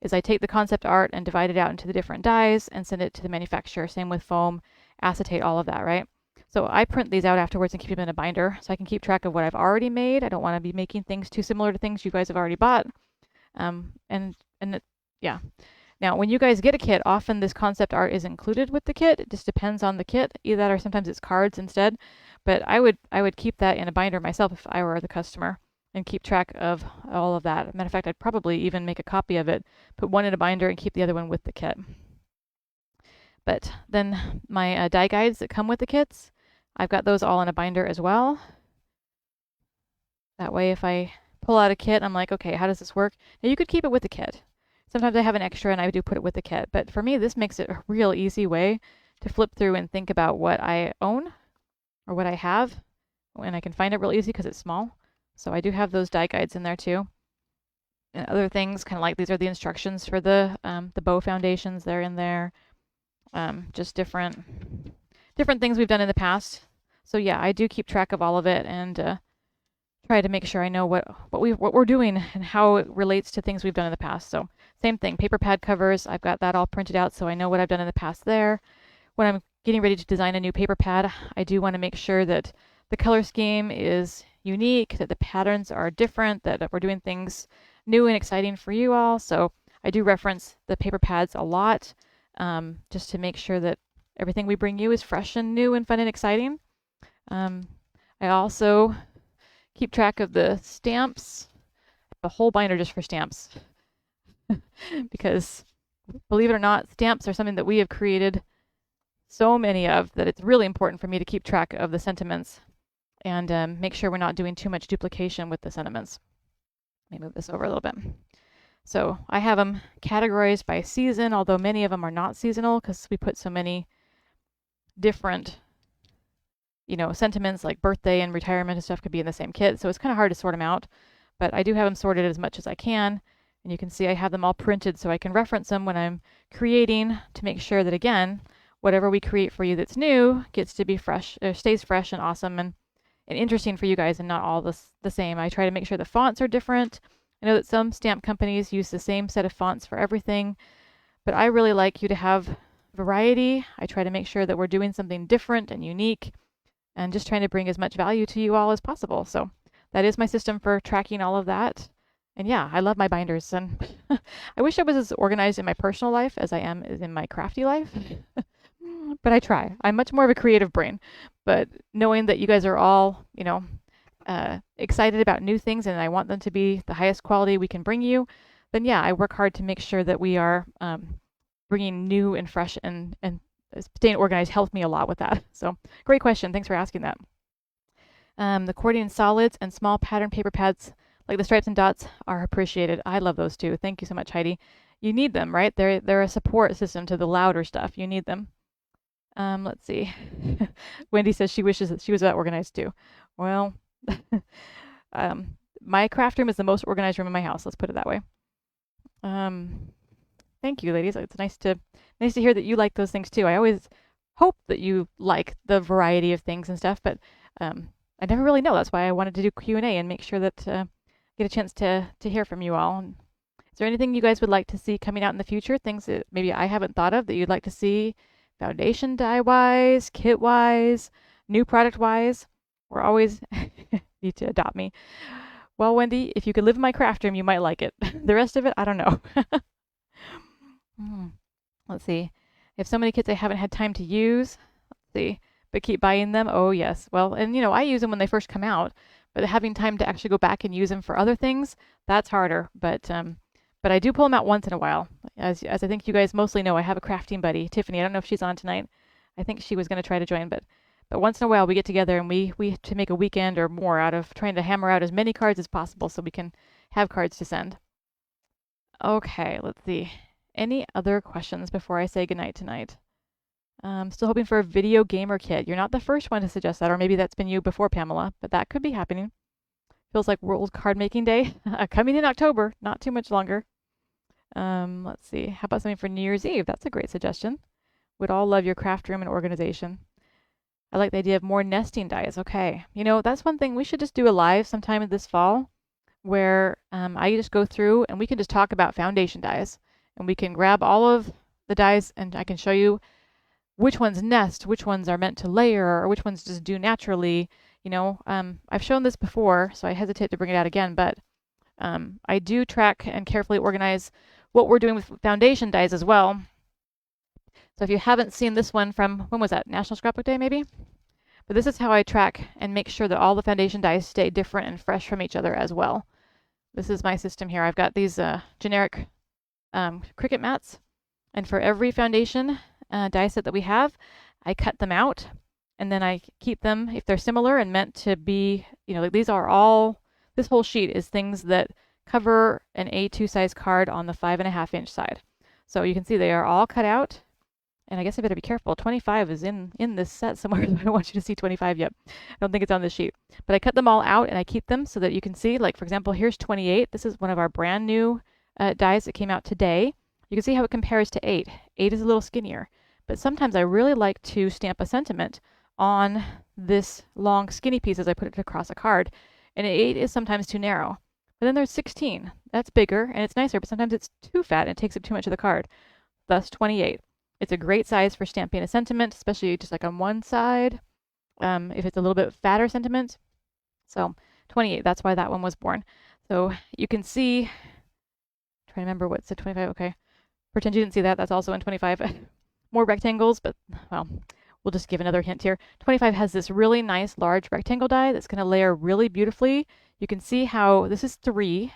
Is I take the concept art and divide it out into the different dyes and send it to the manufacturer. Same with foam, acetate, all of that, right? So I print these out afterwards and keep them in a binder so I can keep track of what I've already made. I don't want to be making things too similar to things you guys have already bought. Yeah. Now, when you guys get a kit, often this concept art is included with the kit. It just depends on the kit. Either that or sometimes it's cards instead. But I would keep that in a binder myself if I were the customer and keep track of all of that. Matter of fact, I'd probably even make a copy of it, put one in a binder and keep the other one with the kit. But then my die guides that come with the kits, I've got those all in a binder as well. That way if I pull out a kit, I'm like, okay, how does this work? Now you could keep it with the kit. Sometimes I have an extra and I do put it with the kit. But for me, this makes it a real easy way to flip through and think about what I own or what I have. And I can find it real easy because it's small. So I do have those die guides in there too. And other things, kind of like these are the instructions for the bow foundations. They're in there. Just different things we've done in the past. So yeah, I do keep track of all of it and try to make sure I know what we're doing and how it relates to things we've done in the past. So same thing, paper pad covers. I've got that all printed out so I know what I've done in the past there. When I'm getting ready to design a new paper pad, I do want to make sure that the color scheme is unique, that the patterns are different, that we're doing things new and exciting for you all. So I do reference the paper pads a lot, just to make sure that everything we bring you is fresh and new and fun and exciting. I also keep track of the stamps, the whole binder just for stamps. Because believe it or not, stamps are something that we have created so many of that it's really important for me to keep track of the sentiments and make sure we're not doing too much duplication with the sentiments. Let me move this over a little bit. So I have them categorized by season, although many of them are not seasonal because we put so many different, sentiments like birthday and retirement and stuff could be in the same kit. So it's kind of hard to sort them out, but I do have them sorted as much as I can. And you can see I have them all printed so I can reference them when I'm creating to make sure that, again, whatever we create for you that's new gets to be fresh, or stays fresh and awesome and interesting for you guys and not all the same. I try to make sure the fonts are different. I know that some stamp companies use the same set of fonts for everything, but I really like you to have variety. I try to make sure that we're doing something different and unique and just trying to bring as much value to you all as possible. So that is my system for tracking all of that. And yeah, I love my binders. And I wish I was as organized in my personal life as I am in my crafty life. But I try. I'm much more of a creative brain. But knowing that you guys are all, excited about new things and I want them to be the highest quality we can bring you, then yeah, I work hard to make sure that we are bringing new and fresh and staying organized helps me a lot with that. So great question. Thanks for asking that. The accordion solids and small pattern paper pads like the stripes and dots are appreciated. I love those too. Thank you so much, Heidi. You need them, right? They're a support system to the louder stuff. You need them. Let's see. Wendy says she wishes that she was that organized too. Well, my craft room is the most organized room in my house. Let's put it that way. Thank you, ladies. It's nice to hear that you like those things too. I always hope that you like the variety of things and stuff, but I never really know. That's why I wanted to do Q&A and make sure that get a chance to hear from you all. And is there anything you guys would like to see coming out in the future? Things that maybe I haven't thought of that you'd like to see, foundation die-wise, kit-wise, New product-wise, we're always need to adopt me. Well, Wendy, if you could live in my craft room, you might like it. The rest of it, I don't know. Let's see. I have so many kits I haven't had time to use. Let's see. But keep buying them. Oh, yes. Well, and I use them when they first come out, but having time to actually go back and use them for other things, that's harder. But I do pull them out once in a while. As I think you guys mostly know, I have a crafting buddy, Tiffany. I don't know if she's on tonight. I think she was going to try to join, but once in a while we get together and we to make a weekend or more out of trying to hammer out as many cards as possible so we can have cards to send. Okay, let's see. Any other questions before I say goodnight tonight? Still hoping for a video gamer kit. You're not the first one to suggest that, or maybe that's been you before, Pamela, but that could be happening. Feels like World Card Making Day. Coming in October, not too much longer. Let's see. How about something for New Year's Eve? That's a great suggestion. Would all love your craft room and organization. I like the idea of more nesting dies. Okay. That's one thing. We should just do a live sometime this fall where I just go through and we can just talk about foundation dies. And we can grab all of the dies and I can show you which ones nest, which ones are meant to layer, or which ones just do naturally. I've shown this before, so I hesitate to bring it out again, but I do track and carefully organize what we're doing with foundation dies as well. So if you haven't seen this one from, when was that? National Scrapbook Day, maybe? But this is how I track and make sure that all the foundation dies stay different and fresh from each other as well. This is my system here. I've got these generic Cricut mats, and for every foundation die set that we have, I cut them out, and then I keep them if they're similar and meant to be, these are all, this whole sheet is things that cover an A2 size card on the 5.5-inch side. So you can see they are all cut out. And I guess I better be careful. 25 is in this set somewhere. I don't want you to see 25 yet. I don't think it's on this sheet. But I cut them all out and I keep them so that you can see, like, for example, here's 28. This is one of our brand new dies that came out today. You can see how it compares to 8. 8 is a little skinnier. But sometimes I really like to stamp a sentiment on this long skinny piece as I put it across a card. And 8 is sometimes too narrow. But then there's 16. That's bigger and it's nicer, but sometimes it's too fat and it takes up too much of the card. Thus 28. It's a great size for stamping a sentiment, especially just like on one side, if it's a little bit fatter sentiment. So 28, that's why that one was born. So you can see, try to remember what's the 25, okay. Pretend you didn't see that, that's also in 25. More rectangles, but well, we'll just give another hint here. 25 has this really nice large rectangle die that's going to layer really beautifully. You can see how this is 3,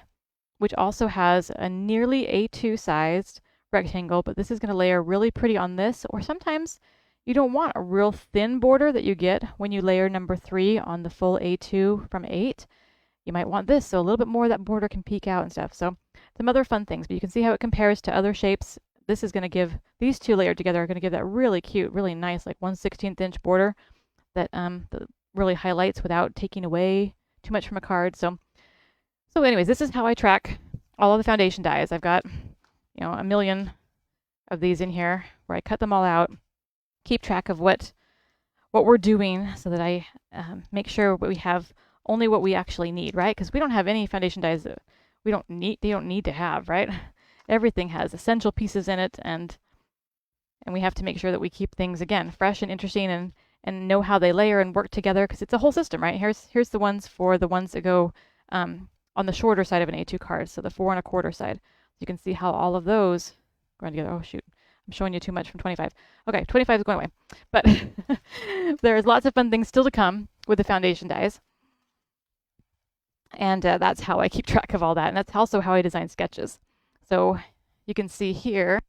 which also has a nearly A2 sized rectangle, but this is going to layer really pretty on this. Or sometimes you don't want a real thin border that you get when you layer number 3 on the full A2 from 8. You might want this, so a little bit more of that border can peek out and stuff. So some other fun things, but you can see how it compares to other shapes. This is going to give, these two layered together are going to give that really cute, really nice, like 1/16 inch border that really highlights without taking away too much from a card. So anyways, this is how I track all of the foundation dies. I've got a million of these in here where I cut them all out, keep track of what we're doing so that I make sure we have only what we actually need, right? Because we don't have any foundation dies that they don't need to have, right? Everything has essential pieces in it, and we have to make sure that we keep things, again, fresh and interesting and know how they layer and work together, because it's a whole system, right? Here's the ones for the ones that go on the shorter side of an A2 card, so the 4 1/4 side. You can see how all of those go together. Oh, shoot. I'm showing you too much from 25. Okay, 25 is going away. But there's lots of fun things still to come with the foundation dies. And that's how I keep track of all that. And that's also how I design sketches. So you can see here,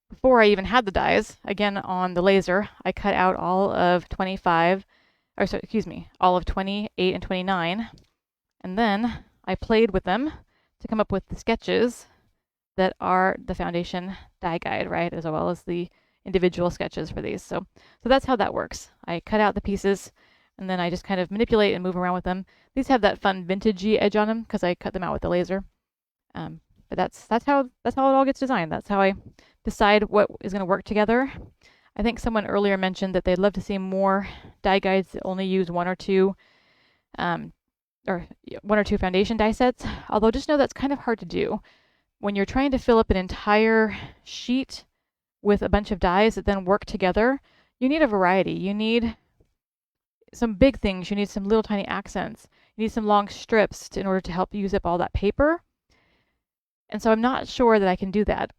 before I even had the dies, again on the laser, I cut out all of 25, or so, excuse me, all of 28 and 29. And then I played with them to come up with the sketches that are the foundation die guide, right, as well as the individual sketches for these. So that's how that works. I cut out the pieces, and then I just kind of manipulate and move around with them. These have that fun vintagey edge on them because I cut them out with the laser. But that's how it all gets designed. That's how I decide what is going to work together. I think someone earlier mentioned that they'd love to see more die guides that only use one or two foundation die sets. Although just know that's kind of hard to do. When you're trying to fill up an entire sheet with a bunch of dies that then work together, you need a variety. You need some big things, you need some little tiny accents. You need some long strips in order to help use up all that paper. And so I'm not sure that I can do that.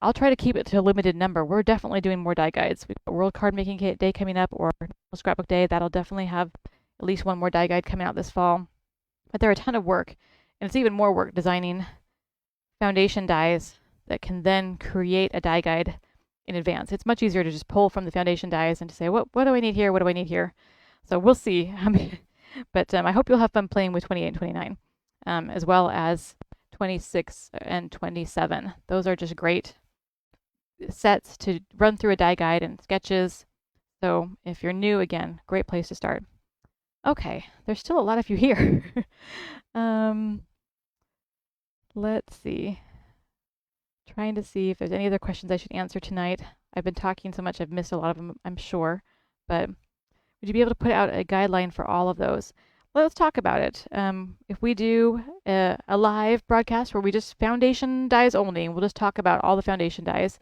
I'll try to keep it to a limited number. We're definitely doing more die guides. We've got World Card Making Day coming up, or Scrapbook Day. That'll definitely have at least one more die guide coming out this fall. But they're a ton of work, and it's even more work designing foundation dies that can then create a die guide in advance. It's much easier to just pull from the foundation dies and to say, what do I need here? What do I need here? So we'll see. But I hope you'll have fun playing with 28 and 29, as well as 26 and 27. Those are just great sets to run through a die guide and sketches. So if you're new, again, great place to start. Okay, there's still a lot of you here. Let's see. Trying to see if there's any other questions I should answer tonight. I've been talking so much I've missed a lot of them, I'm sure. But would you be able to put out a guideline for all of those? Well, let's talk about it. If we do a live broadcast where we just foundation dies only, we'll just talk about all the foundation dies,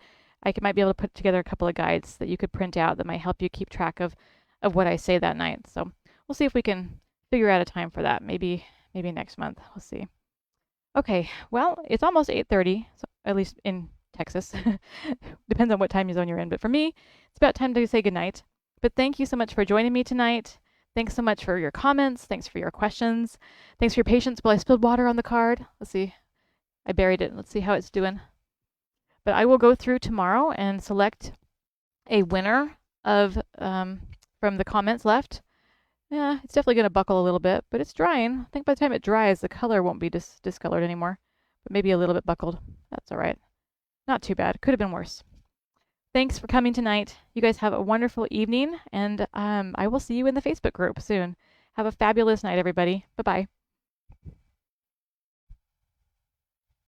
might be able to put together a couple of guides that you could print out that might help you keep track of what I say that night. So we'll see if we can figure out a time for that. Maybe next month. We'll see. Okay, well, it's almost 8:30, so at least in Texas. Depends on what time zone you're in. But for me, it's about time to say goodnight. But thank you so much for joining me tonight. Thanks so much for your comments. Thanks for your questions. Thanks for your patience while I spilled water on the card. Let's see. I buried it. Let's see how it's doing. But I will go through tomorrow and select a winner of from the comments left. Yeah, it's definitely going to buckle a little bit, but it's drying. I think by the time it dries, the color won't be discolored anymore, but maybe a little bit buckled. That's all right. Not too bad. Could have been worse. Thanks for coming tonight. You guys have a wonderful evening, and I will see you in the Facebook group soon. Have a fabulous night, everybody. Bye-bye.